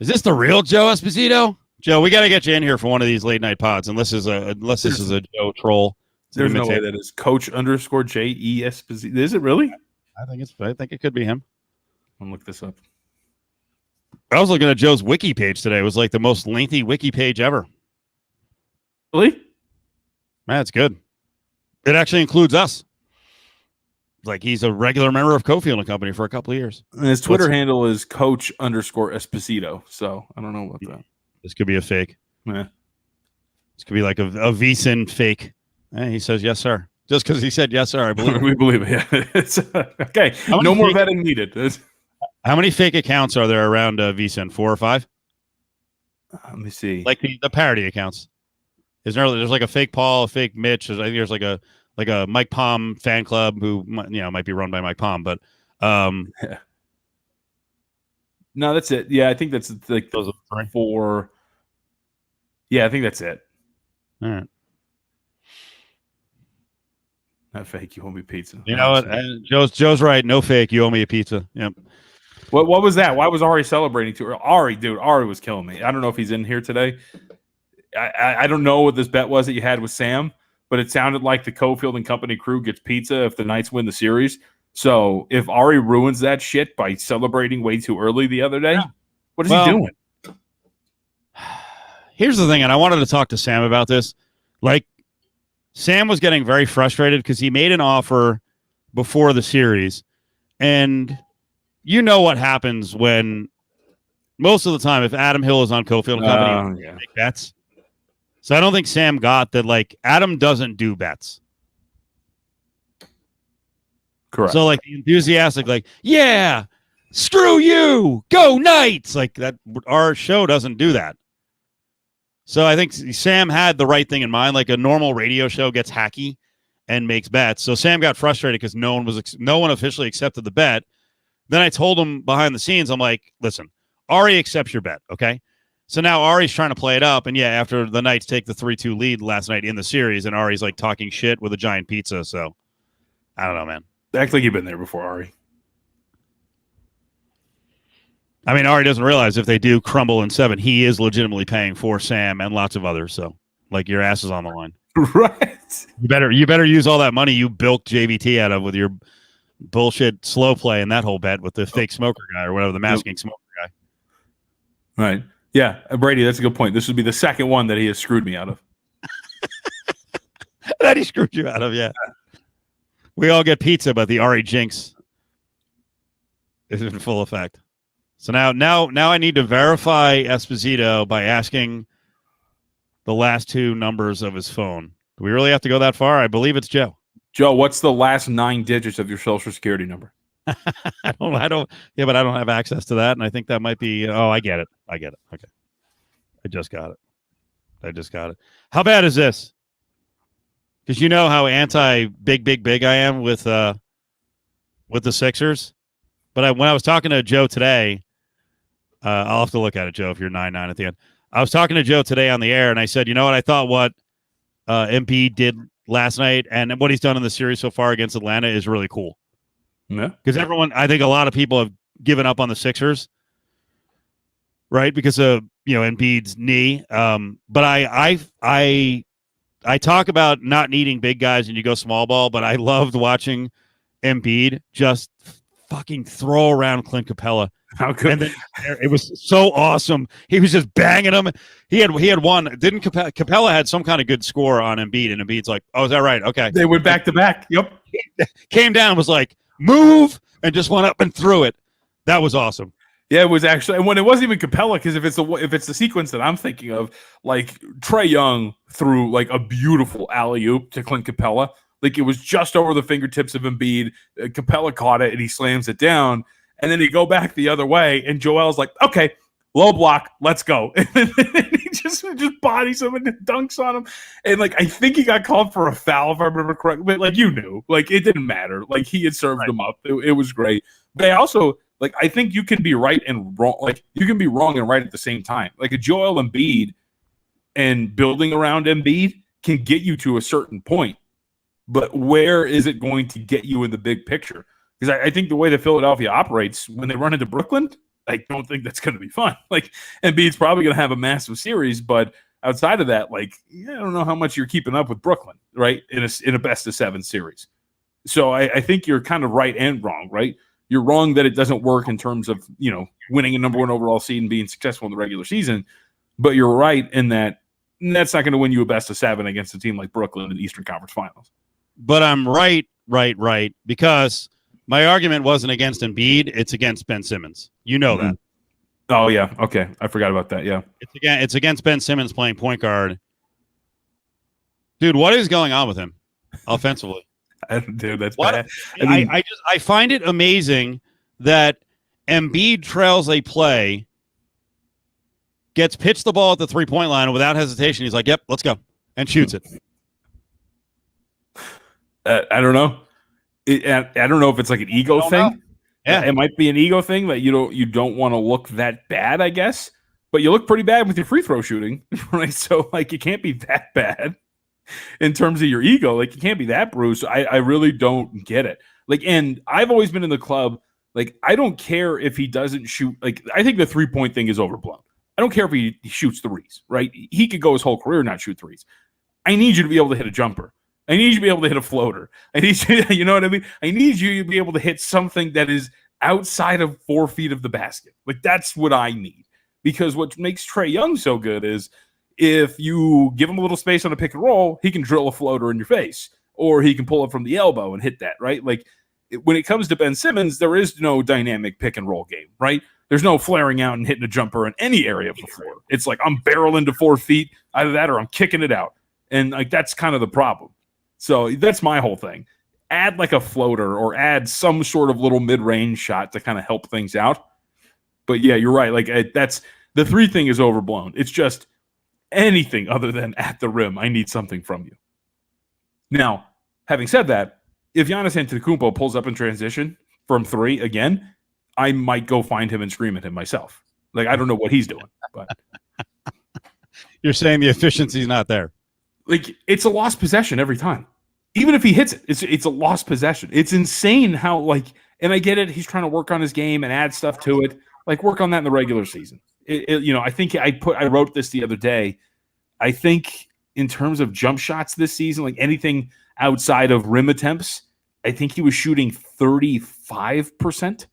Is this the real Joe Esposito? Joe, we got to get you in here for one of these late night pods, unless this is a Joe troll. There's no way that is Coach_J.E. Esposito. Is it really? I think it could be him. I'm gonna look this up. I was looking at Joe's wiki page today. It was the most lengthy wiki page ever. Really? Man, it's good. It actually includes us. He's a regular member of Cofield and Company for a couple of years. And his Twitter handle is Coach_Esposito. So I don't know about that. This could be a fake. Yeah. This could be a VSiN fake. He says yes, sir. Just because he said yes, sir, I believe it. We believe it. Yeah. It's okay. No more vetting needed. How many fake accounts are there around VSiN? 4 or 5? Let me see. The parody accounts. There's a fake Paul, a fake Mitch. I think there's a Mike Palm fan club who might be run by Mike Palm, but yeah. No, that's it. Yeah, I think that's those are 4. Yeah, I think that's it. All right. Not fake. You owe me pizza. You know what? Joe's right. No fake. You owe me a pizza. Yep. What was that? Why was Ari celebrating too? Ari was killing me. I don't know if he's in here today. I don't know what this bet was that you had with Sam, but it sounded like the Cofield and Company crew gets pizza if the Knights win the series. So if Ari ruins that shit by celebrating way too early the other day, what is he doing? Here's the thing, and I wanted to talk to Sam about this. Sam was getting very frustrated because he made an offer before the series, and you know what happens when most of the time if Adam Hill is on Cofield and Company, make bets. So I don't think Sam got that. Adam doesn't do bets. Correct. So the enthusiastic, yeah, screw you, go Knights. That our show doesn't do that. So I think Sam had the right thing in mind. A normal radio show gets hacky and makes bets. So Sam got frustrated because no one officially accepted the bet. Then I told him behind the scenes, I'm like, listen, Ari accepts your bet, okay? So now Ari's trying to play it up, and after the Knights take the 3-2 lead last night in the series, and Ari's talking shit with a giant pizza. So I don't know, man. Act like you've been there before, Ari. I mean, Ari doesn't realize if they do crumble in 7, he is legitimately paying for Sam and lots of others. So, your ass is on the line. Right. You better use all that money you bilked JVT out of with your bullshit slow play and that whole bet with the fake smoker guy or whatever, the masking smoker guy. Right. Yeah, Brady, that's a good point. This would be the second one that he has screwed me out of. That he screwed you out of, yeah. We all get pizza, but the Ari jinx is in full effect. So now I need to verify Esposito by asking the last 2 numbers of his phone. Do we really have to go that far? I believe it's Joe. Joe, what's the last 9 digits of your Social Security number? I don't. Yeah, but I don't have access to that, and I think that might be. Oh, I get it. Okay, I just got it. How bad is this? Because you know how anti big I am with the Sixers. But when I was talking to Joe today, I'll have to look at it, Joe, if you're 9-9 at the end. I was talking to Joe today on the air, and I said, you know what? I thought what Embiid did last night and what he's done in the series so far against Atlanta is really cool. Yeah. Because I think a lot of people have given up on the Sixers, right? Because of, Embiid's knee. But I talk about not needing big guys and you go small ball, but I loved watching Embiid just fucking throw around Clint Capella. How good. And then it was so awesome. He was just banging him. He had one. Didn't Capella had some kind of good score on Embiid, and Embiid's like, oh, is that right? Okay. They went back to back. Yep. Came down, was like, move, and just went up and threw it. That was awesome. Yeah, it was actually, and when it wasn't even Capella, because if it's the sequence that I'm thinking of, Trae Young threw a beautiful alley-oop to Clint Capella. It was just over the fingertips of Embiid. Capella caught it, and he slams it down. And then you go back the other way, and Joel's like, okay, low block, let's go. And then he just bodies him and dunks on him. And like, I think he got called for a foul, if I remember correctly. But like, you knew, like, it didn't matter. Like, he had served him up. It was great. But I also, like, I think you can be right and wrong. Like, you can be wrong and right at the same time. Like, a Joel Embiid and building around Embiid can get you to a certain point. But where is it going to get you in the big picture? Because I think the way that Philadelphia operates, when they run into Brooklyn, I don't think that's going to be fun. Like, Embiid's probably going to have a massive series, but outside of that, like, I don't know how much you're keeping up with Brooklyn, right? In a best of 7 series. So I think you're kind of right and wrong, right? You're wrong that it doesn't work in terms of, you know, winning a number 1 overall seed and being successful in the regular season, but you're right in that that's not going to win you a best of 7 against a team like Brooklyn in the Eastern Conference Finals. But I'm right, because my argument wasn't against Embiid; it's against Ben Simmons. You know that. Oh yeah, okay, I forgot about that. Yeah, it's against Ben Simmons playing point guard. Dude, what is going on with him offensively? Dude, that's what? bad. I find it amazing that Embiid trails a play, gets pitched the ball at the 3-point line, and without hesitation, he's like, "Yep, let's go," and shoots it. I don't know. I don't know if it's like an ego thing. Know. Yeah, it might be an ego thing that you don't want to look that bad, I guess. But you look pretty bad with your free throw shooting, right? So like, it can't be that bad in terms of your ego. Like, you can't be that bruised. I really don't get it. Like, and I've always been in the club. Like, I don't care if he doesn't shoot. Like, I think the 3-point thing is overblown. I don't care if he shoots threes, right? He could go his whole career not shoot threes. I need you to be able to hit a jumper. I need you to be able to hit a floater. I need you, you know what I mean? I need you to be able to hit something that is outside of 4 feet of the basket. Like, that's what I need. Because what makes Trae Young so good is if you give him a little space on a pick and roll, he can drill a floater in your face, or he can pull it from the elbow and hit that, right? Like, when it comes to Ben Simmons, there is no dynamic pick and roll game, right? There's no flaring out and hitting a jumper in any area of the floor. It's like, I'm barreling to 4 feet, either that or I'm kicking it out. And like, that's kind of the problem. So that's my whole thing. Add like a floater or add some sort of little mid-range shot to kind of help things out. But yeah, you're right. Like, that's the 3 thing is overblown. It's just anything other than at the rim. I need something from you. Now, having said that, if Giannis Antetokounmpo pulls up in transition from 3 again, I might go find him and scream at him myself. Like, I don't know what he's doing, but you're saying the efficiency's not there. Like, it's a lost possession every time. Even if he hits it, it's a lost possession. It's insane how, like, and I get it. He's trying to work on his game and add stuff to it. Like, work on that in the regular season. You know, I think I wrote this the other day. I think in terms of jump shots this season, like anything outside of rim attempts, I think he was shooting 35%.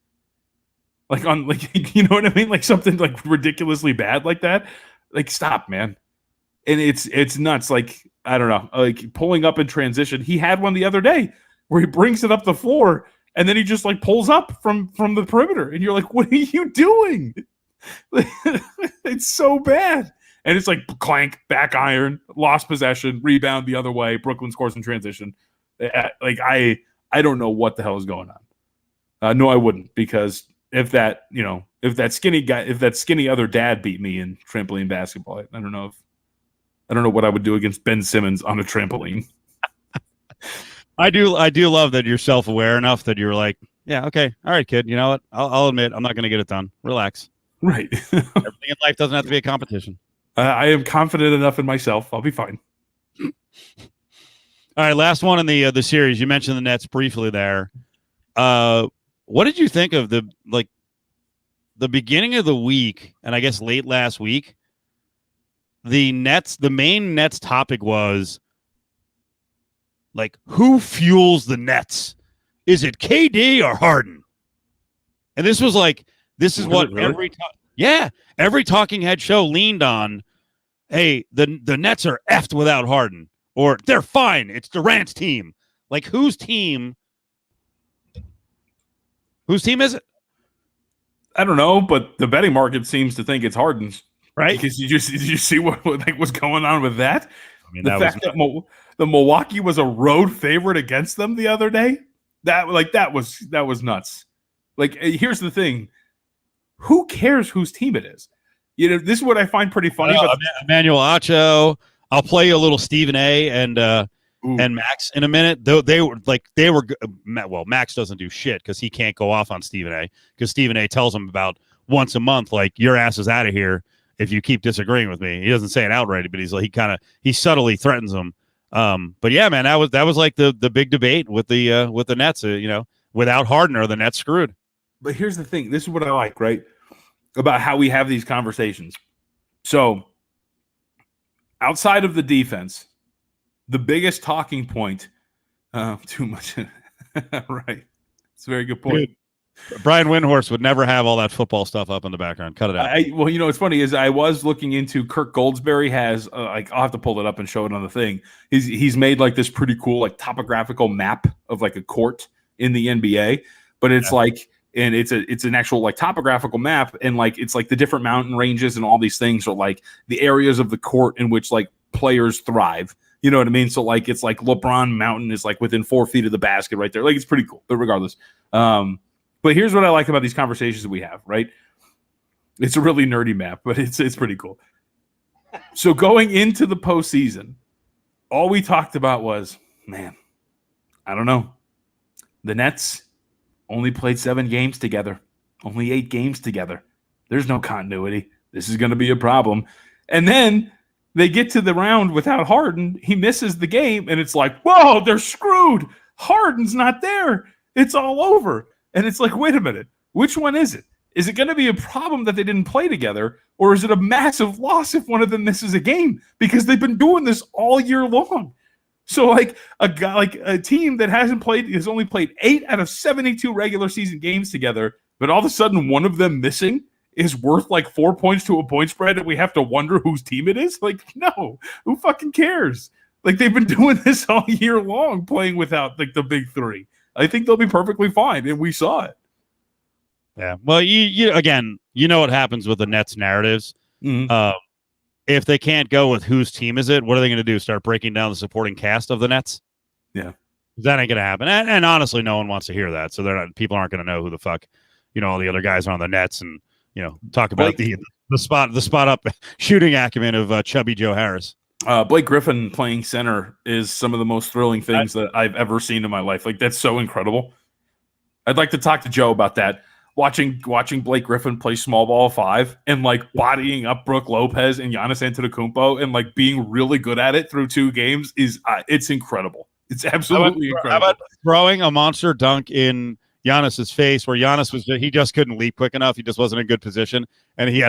Like, on, like, you know what I mean? Like, something like ridiculously bad like that. Like, stop, man. And it's nuts. Like, I don't know, like pulling up in transition. He had one the other day where he brings it up the floor and then he just like pulls up from the perimeter. And you're like, what are you doing? It's so bad. And it's like clank, back iron, lost possession, rebound the other way. Brooklyn scores in transition. Like, I don't know what the hell is going on. No, I wouldn't, because if that skinny other dad beat me in trampoline basketball, I don't know what I would do against Ben Simmons on a trampoline. I do love that you're self-aware enough that you're like, yeah, okay, all right, kid. You know what? I'll admit I'm not going to get it done. Relax. Right. Everything in life doesn't have to be a competition. I am confident enough in myself. I'll be fine. All right, last one in the series. You mentioned the Nets briefly there. What did you think of the beginning of the week, and I guess late last week? The main Nets topic was like, who fuels the Nets? Is it KD or Harden? And this was like, this is what really? every talking head show leaned on. Hey, the Nets are effed without Harden, or they're fine. It's Durant's team. Like, whose team is it? I don't know, but the betting market seems to think it's Harden's. Right? Because did you see what was going on with that? I mean, the fact that the Milwaukee was a road favorite against them the other day, that was nuts. Like, here's the thing: who cares whose team it is? You know, this is what I find pretty funny. But Emmanuel Acho. I'll play you a little Stephen A. and Max in a minute. Though they were well, Max doesn't do shit because he can't go off on Stephen A. because Stephen A. tells him about once a month, like, your ass is out of here if you keep disagreeing with me. He doesn't say it outright, but he's like, he subtly threatens him. But yeah, man, that was like the big debate with the Nets. Without Harden, are the Nets screwed? But here's the thing: this is what I like, right, about how we have these conversations. So, outside of the defense, the biggest talking point, too much, right? It's a very good point. Dude, Brian Windhorst would never have all that football stuff up in the background. Cut it out. Well, what's funny is I was looking into Kirk Goldsberry has like, I'll have to pull it up and show it on the thing. He's made like this pretty cool like topographical map of like a court in the NBA, but it's like, and it's an actual like topographical map, and like it's like the different mountain ranges and all these things are like the areas of the court in which like players thrive. You know what I mean? So like it's like LeBron Mountain is like within 4 feet of the basket right there. Like, it's pretty cool. But regardless, but here's what I like about these conversations that we have, right? It's a really nerdy map, but it's pretty cool. So going into the postseason, all we talked about was, man, I don't know. The Nets only played 7 games together, only 8 games together. There's no continuity. This is going to be a problem. And then they get to the round without Harden. He misses the game, and it's like, whoa, they're screwed. Harden's not there. It's all over. And it's like, wait a minute. Which one is it? Is it going to be a problem that they didn't play together, or is it a massive loss if one of them misses a game? Because they've been doing this all year long. So like a team that has only played 8 out of 72 regular season games together, but all of a sudden one of them missing is worth like 4 points to a point spread, and we have to wonder whose team it is? Like, no, who fucking cares? Like, they've been doing this all year long, playing without like the big three. I think they'll be perfectly fine, and we saw it. Yeah. Well, you again, what happens with the Nets narratives. Mm-hmm. If they can't go with whose team is it, what are they going to do? Start breaking down the supporting cast of the Nets? Yeah. That ain't going to happen. And honestly, no one wants to hear that. So people aren't going to know who the fuck, all the other guys are on the Nets, and, talk about the spot up shooting acumen of Chubby Joe Harris. Blake Griffin playing center is some of the most thrilling things that I've ever seen in my life. Like, that's so incredible. I'd like to talk to Joe about that. Watching Blake Griffin play small ball 5 and like bodying up Brook Lopez and Giannis Antetokounmpo and like being really good at it through 2 games is it's incredible. It's absolutely incredible. How about throwing a monster dunk in Giannis's face where Giannis he just couldn't leap quick enough. He just wasn't in good position, and he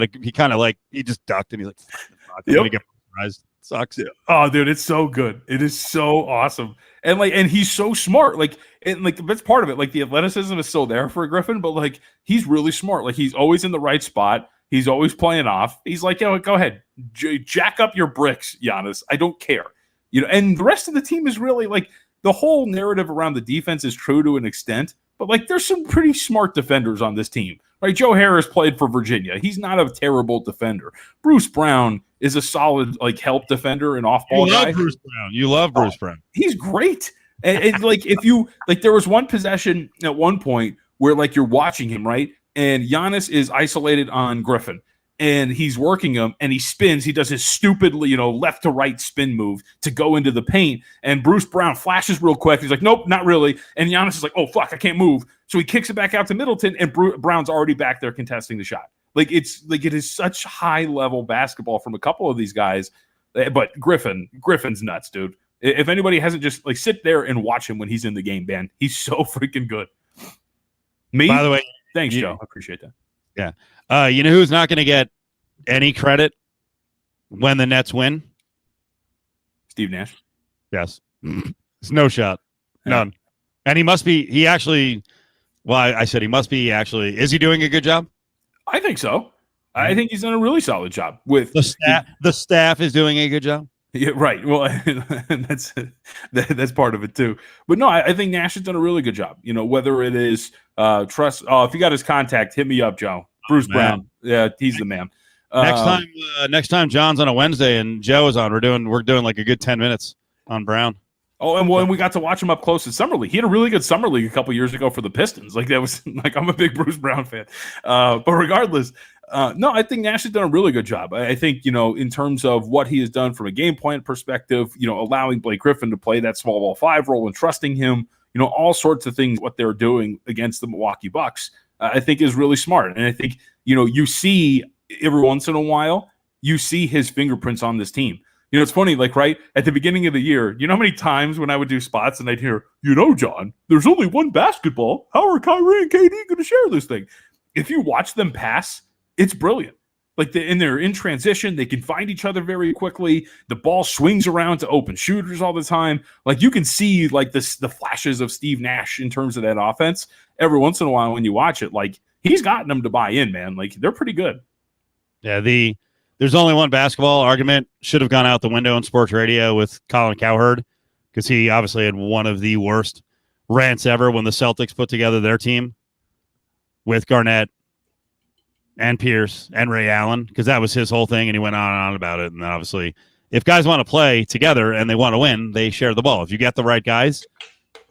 just ducked, and he's like, I'm gonna get surprised. Sucks. Oh, dude, it's so good. It is so awesome. And he's so smart. That's part of it. Like, the athleticism is still there for Griffin, but like, he's really smart. Like, he's always in the right spot. He's always playing off. He's like, go ahead, jack up your bricks, Giannis. I don't care. And the rest of the team is really like, the whole narrative around the defense is true to an extent, but like, there's some pretty smart defenders on this team. Right? Joe Harris played for Virginia. He's not a terrible defender. Bruce Brown is a solid help defender and off-ball guy. Bruce Brown. You love Bruce Brown. He's great. And like, if you there was one possession at one point where like you're watching him, right? And Giannis is isolated on Griffin, and he's working him, and he spins. He does his stupid, left to right spin move to go into the paint. And Bruce Brown flashes real quick. He's like, nope, not really. And Giannis is like, oh, fuck, I can't move. So he kicks it back out to Middleton, and Brown's already back there contesting the shot. Like, it is such high level basketball from a couple of these guys. But Griffin's nuts, dude. If anybody hasn't, just sit there and watch him when he's in the game, man. He's so freaking good. By the way, thanks, Joe. I appreciate that. Yeah. You know who's not going to get any credit when the Nets win? Steve Nash. Yes. It's no shot. None. And I said he must be actually. Is he doing a good job? I think so. I think he's done a really solid job with the staff. The staff is doing a good job. Yeah, right. Well, and that's part of it too. But no, I think Nash has done a really good job. Whether it is trust. Oh, if you got his contact, hit me up, Joe. Bruce Brown. Yeah, he's the man. Next time John's on a Wednesday and Joe is on, we're doing like a good 10 minutes on Brown. Oh, and we got to watch him up close in summer league. He had a really good summer league a couple years ago for the Pistons. Like that was like I'm a big Bruce Brown fan, but regardless, no, I think Nash has done a really good job. I think in terms of what he has done from a game plan perspective, allowing Blake Griffin to play that small ball 5 role and trusting him, all sorts of things. What they're doing against the Milwaukee Bucks, I think is really smart. And I think you see every once in a while you see his fingerprints on this team. It's funny, like right at the beginning of the year, how many times when I would do spots and I'd hear, John, there's only one basketball. How are Kyrie and KD going to share this thing? If you watch them pass, it's brilliant. Like they're in transition, they can find each other very quickly. The ball swings around to open shooters all the time. Like you can see like the flashes of Steve Nash in terms of that offense every once in a while when you watch it. Like he's gotten them to buy in, man. Like they're pretty good. Yeah, there's only one basketball argument should have gone out the window in sports radio with Colin Cowherd because he obviously had one of the worst rants ever when the Celtics put together their team with Garnett and Pierce and Ray Allen because that was his whole thing, and he went on and on about it. And obviously, if guys want to play together and they want to win, they share the ball. If you get the right guys,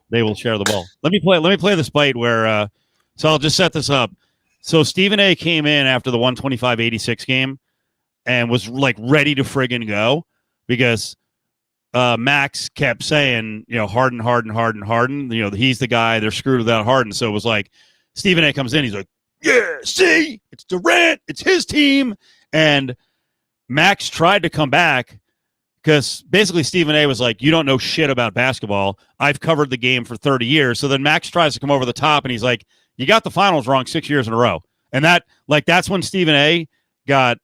they will share the ball. Let me play this bite where so I'll just set this up. So Stephen A came in after the 125-86 game and was like ready to friggin' go because Max kept saying, Harden. He's the guy. They're screwed without Harden. So it was like Stephen A comes in. He's like, yeah, see, it's Durant. It's his team. And Max tried to come back because basically Stephen A was like, you don't know shit about basketball. I've covered the game for 30 years. So then Max tries to come over the top and he's like, you got the finals wrong 6 years in a row. And that's when Stephen A got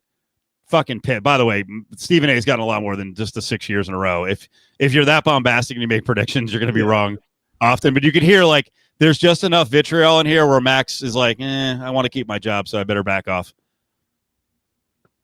fucking pit. By the way, Stephen A has gotten a lot more than just the 6 years in a row. If you're that bombastic and you make predictions, you're going to be wrong often. But you can hear like there's just enough vitriol in here where Max is like, I want to keep my job, so I better back off.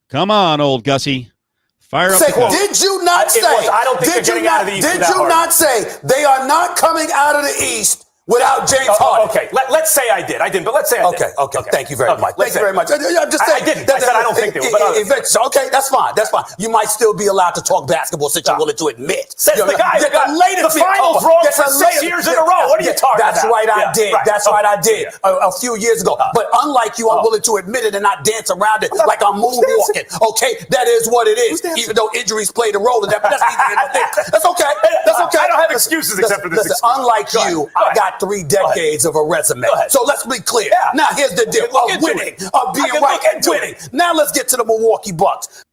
Come on, old Gussie. Fire up. Did you not say? I don't think they're getting out of the East. Did you not say they are not coming out of the East without James Harden? Okay, let's say I did. I didn't, but let's say I did. Okay. Thank you very much. Thank you very much. I'm just saying. I didn't. I said I don't think they would. Okay, that's fine. You might still be allowed to talk basketball since you're willing to admit. Says the guy who got the finals wrong for 6 years in a row. What are you talking about? That's right, I did. That's right, I did a few years ago. But unlike you, I'm willing to admit it and not dance around it like I'm moonwalking. Okay, that is what it is. Even though injuries played a role in that, but that's okay. That's okay. I don't have excuses except for this. Listen, unlike you, I got 3 decades of a resume. So let's be clear. Now here's the deal of winning, of being right and winning. Now let's get to the Milwaukee Bucks.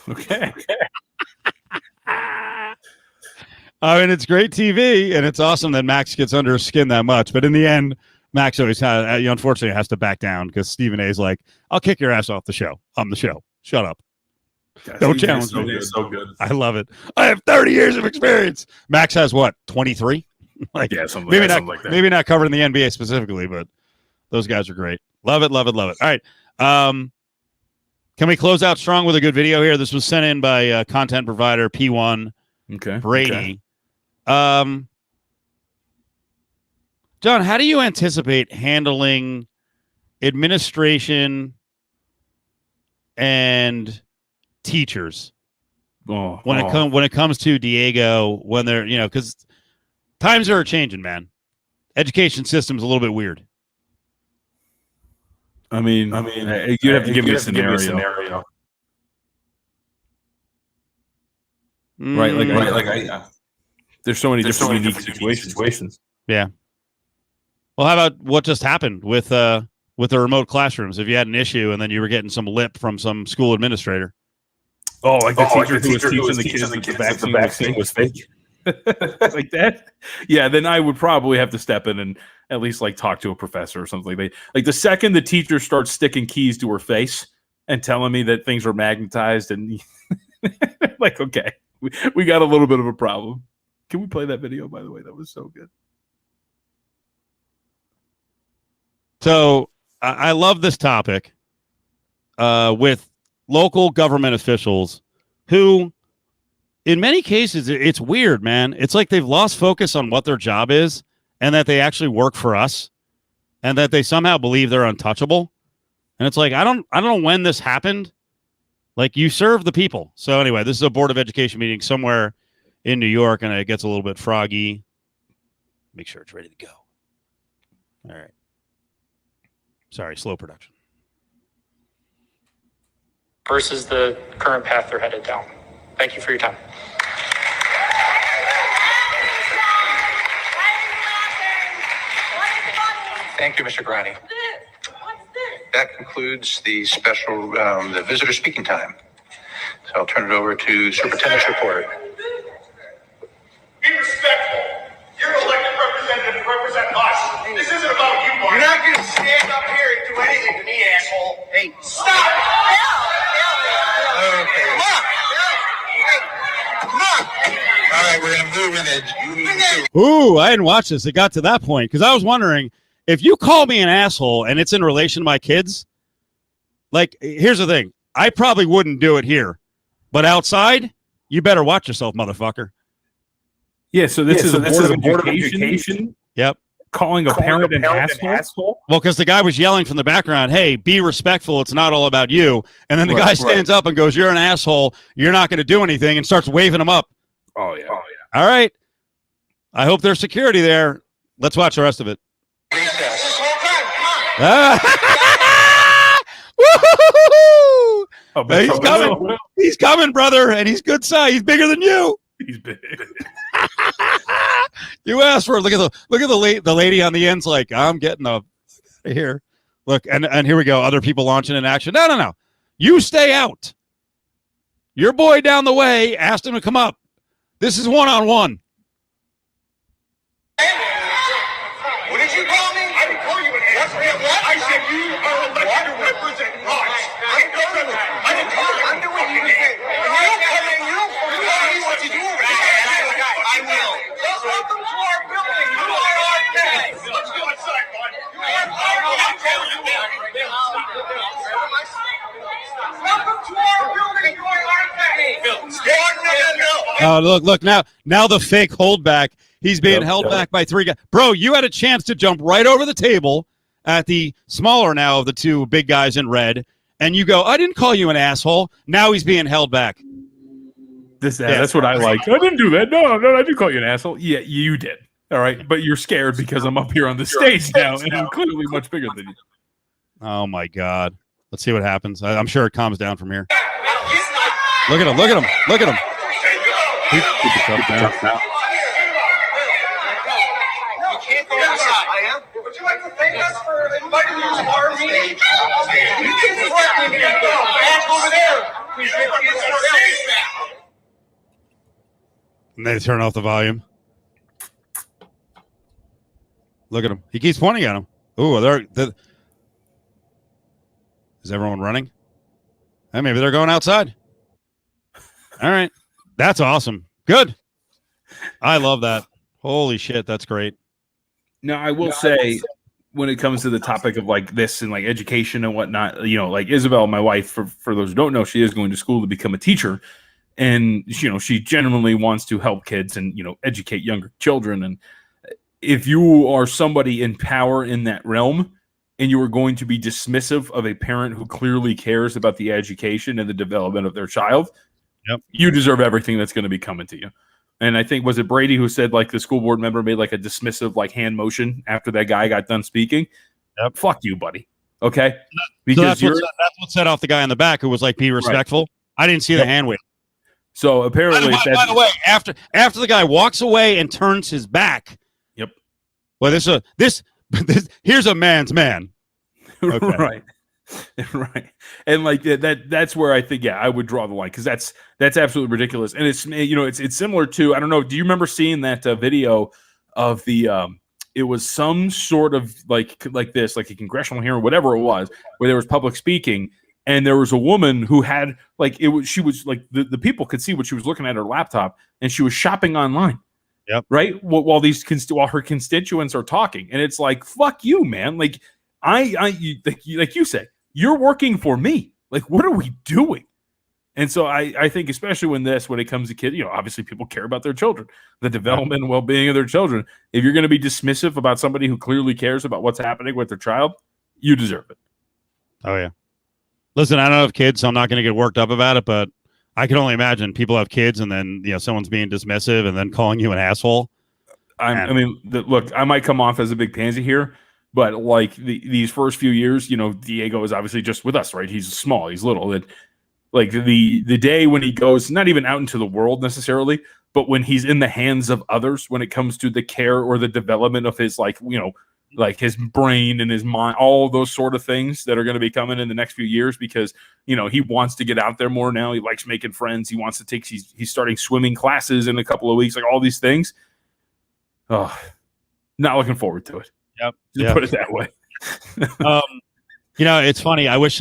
Okay. I mean, it's great TV, and it's awesome that Max gets under his skin that much. But in the end, Max always unfortunately has to back down because Stephen A is like, I'll kick your ass off the show. I'm the show. Shut up. Don't challenge me. So good. I love it. I have 30 years of experience. Max has what, 23? Something maybe like that. Maybe not covered in the NBA specifically, but those guys are great. Love it. All right. Can we close out strong with a good video here? This was sent in by content provider P1 Brady. John, how do you anticipate handling administration and teachers when it comes to Diego, when they're, because times are changing, man. Education system's a little bit weird. I mean, you'd have to give me a scenario. Right, there's so many different unique situations. Yeah. Well, how about what just happened with the remote classrooms? If you had an issue and then you were getting some lip from some school administrator. Oh, like the teacher who was teaching the kids that the vaccine was fake. Like that? Yeah, then I would probably have to step in and at least talk to a professor or something. Like the second the teacher starts sticking keys to her face and telling me that things are magnetized and okay, we got a little bit of a problem. Can we play that video, by the way? That was so good. So I love this topic with local government officials who, in many cases, it's weird, man. It's like they've lost focus on what their job is and that they actually work for us and that they somehow believe they're untouchable. And it's like, I don't know when this happened. Like, you serve the people. So anyway, this is a Board of Education meeting somewhere in New York and it gets a little bit froggy. Make sure it's ready to go. All right. Sorry, slow production. Versus the current path they're headed down. Thank you for your time. Thank you, Mr. Grani. That concludes the special, the visitor speaking time. So I'll turn it over to Superintendent's report. Be respectful. You're an elected representative to represent us. This isn't about you, Mark. You're not going to stand up here and do anything to me, asshole. Hey, stop! Okay. Come on! Hey, come on! All right, we're going to move in it. Ooh, I didn't watch this. It got to that point because I was wondering if you call me an asshole and it's in relation to my kids. Like, here's the thing. I probably wouldn't do it here, but outside, you better watch yourself, motherfucker. Yeah, so this is a board of education. Yep. Calling a parent an asshole. Well, because the guy was yelling from the background, hey, be respectful. It's not all about you. And then the guy stands up and goes, you're an asshole. You're not going to do anything, and starts waving him up. Oh, yeah. All right. I hope there's security there. Let's watch the rest of it. Woo-hoo-hoo-hoo! Oh, He's coming. He's coming, brother, and he's good size. He's bigger than you. He's big. You asked for it. Look at the lady on the end's like, I'm getting up here. Look, and here we go. Other people launching in action. No. You stay out. Your boy down the way asked him to come up. This is one-on-one. What did you call me? I didn't call you an asshole. What? I said you are elected to represent us. I didn't call you. I'm doing you today. I'm telling you. You tell me what to do. I will. Welcome to our building. You are our guest. Let's go outside, bud. I'm telling you that. Welcome to our building. You are our guest. Oh, look now the fake holdback. He's being held back by three guys. Bro, you had a chance to jump right over the table at the smaller now of the two big guys in red, and you go, I didn't call you an asshole. Now he's being held back. That's what I like. I didn't do that. No, I didn't call you an asshole. Yeah, you did. All right, but you're scared because I'm up here on the stage now, and I'm clearly much bigger than you. Oh, my God. Let's see what happens. I'm sure it calms down from here. Look at him. Keep the cup down. Would you like to thank us for inviting you to our meeting? You can correct me here. Back over there. And they turn off the volume. Look at him. He keeps pointing at him. Ooh, is everyone running? Maybe they're going outside. All right. That's awesome. Good. I love that. Holy shit, that's great. Now, I will say, when it comes to the topic of like this and like education and whatnot, like Isabel, my wife, for those who don't know, she is going to school to become a teacher. And, she genuinely wants to help kids and, educate younger children. And if you are somebody in power in that realm and you are going to be dismissive of a parent who clearly cares about the education and the development of their child, you deserve everything that's going to be coming to you. And I think, was it Brady who said like the school board member made like a dismissive like hand motion after that guy got done speaking? Yep. Fuck you, buddy. Okay. Because that's what set off the guy in the back who was like, be respectful. Right. I didn't see the hand wave. So apparently, by the way, after the guy walks away and turns his back. Yep. Well, here's a man's man. Okay. Right. Right. And like that's where I think, I would draw the line, because that's absolutely ridiculous. And it's similar to, I don't know, do you remember seeing that video of the it was some sort of like this, like a congressional hearing, whatever it was, where there was public speaking, and there was a woman who had she was like the people could see what she was looking at her laptop, and she was shopping online. Yep. Right. While her constituents are talking, and it's like, fuck you, man. Like like you said, you're working for me. Like, what are we doing? And so I think, especially when it comes to kids, obviously people care about their children, the development and well-being of their children. If you're going to be dismissive about somebody who clearly cares about what's happening with their child, you deserve it. Oh, yeah. Listen, I don't have kids, so I'm not going to get worked up about it, but I can only imagine people have kids and then someone's being dismissive and then calling you an asshole. Look, I might come off as a big pansy here, but like these first few years, Diego is obviously just with us, right? He's small, he's little. And like the day when he goes, not even out into the world necessarily, but when he's in the hands of others, when it comes to the care or the development of his like his brain and his mind, all those sort of things that are going to be coming in the next few years, because he wants to get out there more now. He likes making friends. He wants to take. He's starting swimming classes in a couple of weeks. Like all these things. Oh, not looking forward to it. Yep. Just put it that way. It's funny. I wish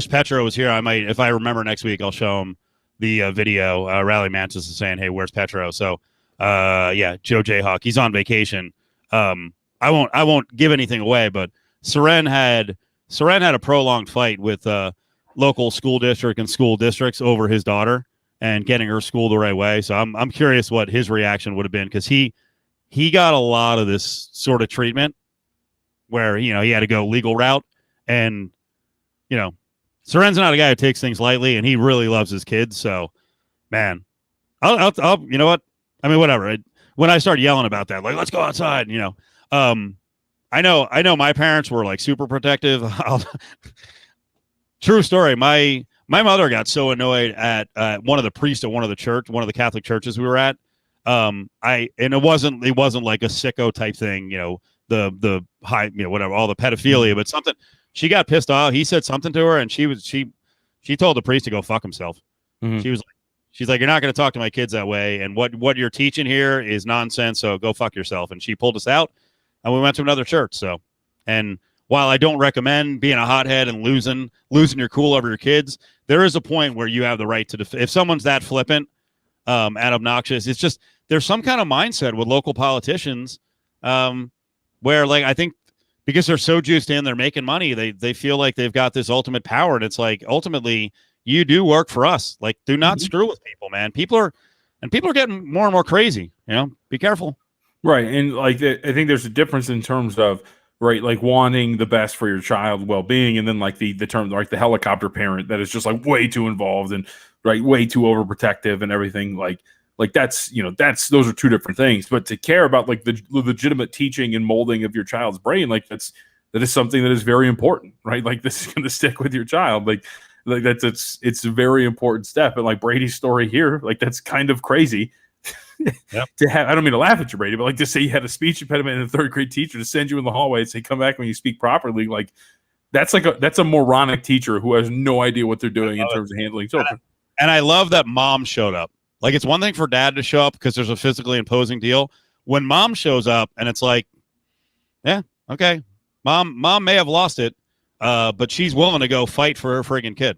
Petro was here. I might, if I remember next week, I'll show him the video. Rally Mantis is saying, "Hey, where's Petro?" So, Joe Jayhawk, he's on vacation. I won't give anything away, but Seren had a prolonged fight with local school district and school districts over his daughter and getting her schooled the right way. So I'm curious what his reaction would have been, because he got a lot of this sort of treatment where he had to go legal route, and Seren's not a guy who takes things lightly, and he really loves his kids. So, man, I'll you know what? I mean, whatever. When I start yelling about that, like, let's go outside, I know my parents were like super protective. True story. My mother got so annoyed at one of the priests at one of the Catholic churches we were at. And it wasn't like a sicko type thing, the high, whatever, all the pedophilia, but something. She got pissed off. He said something to her, and she told the priest to go fuck himself. Mm-hmm. She's like, you're not going to talk to my kids that way, and what you're teaching here is nonsense. So go fuck yourself. And she pulled us out, and we went to another church. So, and while I don't recommend being a hothead and losing your cool over your kids, there is a point where you have the right to if someone's that flippant and obnoxious. It's just there's some kind of mindset with local politicians where, like, I think because they're so juiced in, they're making money, they feel like they've got this ultimate power, and it's like ultimately you do work for us. Like, do not screw with people, man. People are getting more and more crazy. Be careful. Right, and like I think there's a difference in terms of like wanting the best for your child well-being, and then like the term like the helicopter parent that is just like way too involved and way too overprotective and everything. Like that's those are two different things. But to care about like the legitimate teaching and molding of your child's brain, like that is something that is very important, right? Like this is going to stick with your child. Like it's a very important step. And like Brady's story here, like that's kind of crazy. Yep. To have, I don't mean to laugh at you, Brady, but like to say you had a speech impediment and a third grade teacher to send you in the hallway and say, come back when you speak properly. Like that's a moronic teacher who has no idea what they're doing in terms of handling children. And I love that mom showed up. Like, it's one thing for dad to show up because there's a physically imposing deal. When mom shows up and it's like, yeah, okay, mom may have lost it, but she's willing to go fight for her friggin' kid.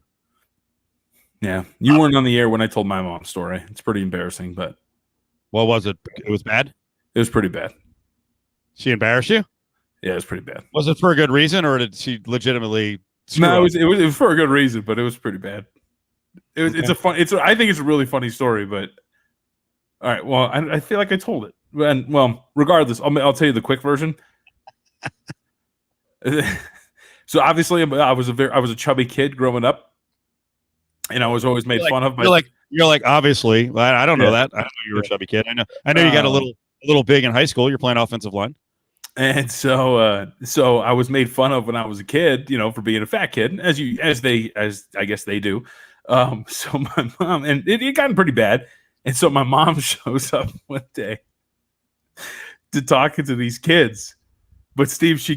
Yeah, you weren't on the air when I told my mom's story. It's pretty embarrassing, but what was it? It was bad? It was pretty bad. She embarrassed you? Yeah, it was pretty bad. Was it for a good reason, or did she legitimately No, it was for a good reason, but it was pretty bad. I think it's a really funny story, but all right. Well, I feel like I told it. And well, regardless, I'll tell you the quick version. So obviously, I was a chubby kid growing up, and I was always made fun of. You're like obviously. I don't know that. I don't know you were a chubby kid. I know you got a little big in high school. You're playing offensive line. And so I was made fun of when I was a kid, for being a fat kid, as I guess they do. So my mom, and it gotten pretty bad. And so my mom shows up one day to talk to these kids. But Steve, she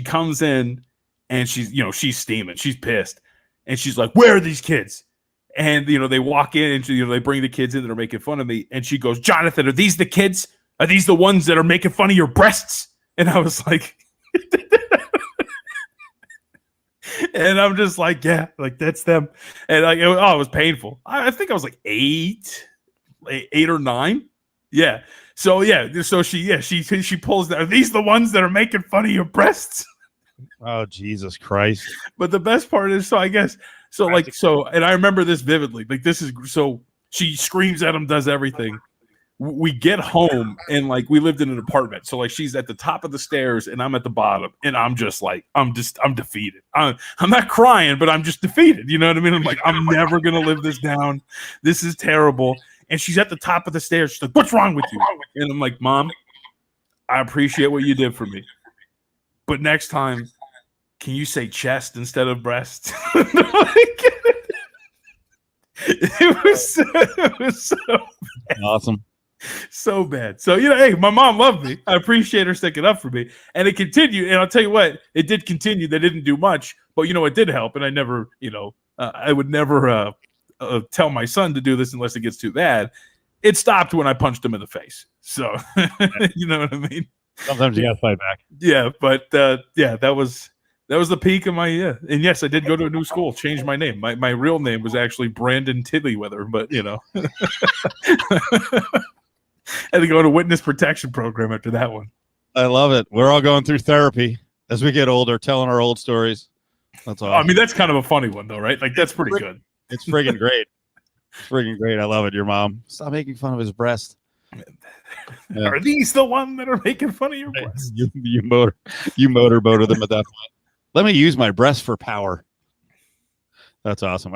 comes in and she's steaming. She's pissed. And she's like, where are these kids? And, they walk in and, they bring the kids in that are making fun of me. And she goes, Jonathan, are these the kids? Are these the ones that are making fun of your breasts? And I was like, and I'm just like, yeah, like that's them. And like, it was painful. I think I was like 8 or 9. Yeah. So yeah. So she pulls that. Are these the ones that are making fun of your breasts? Oh, Jesus Christ. But the best part is, and I remember this vividly. Like this is, so she screams at him, does everything. we get home and like we lived in an apartment, so like she's at the top of the stairs and I'm at the bottom, and I'm just like I'm defeated. I'm not crying, but I'm just defeated. You know what I mean? I'm like, I'm never gonna live this down. This is terrible. And she's at the top of the stairs. She's like, "What's wrong with you?" And I'm like, "Mom, I appreciate what you did for me, but next time, can you say chest instead of breast?" It was so Awesome. so bad. So, hey, my mom loved me. I appreciate her sticking up for me. And it continued. And I'll tell you what, it did continue. They didn't do much, but it did help. And I never, I would never tell my son to do this unless it gets too bad. It stopped when I punched him in the face. So, you know what I mean? Sometimes you got to fight back. Yeah. But that was the peak of my and yes, I did go to a new school, changed my name. My real name was actually Brandon Tiddlyweather, but had to go to witness protection program after that one. I love it. We're all going through therapy as we get older, telling our old stories. That's all. I mean, that's kind of a funny one though, right? Like that's pretty good. It's friggin' great. It's friggin' great. I love it. Your mom. Stop making fun of his breast. Yeah. Are these the ones that are making fun of your breast? You motorboated them at that point. Let me use my breast for power. That's awesome.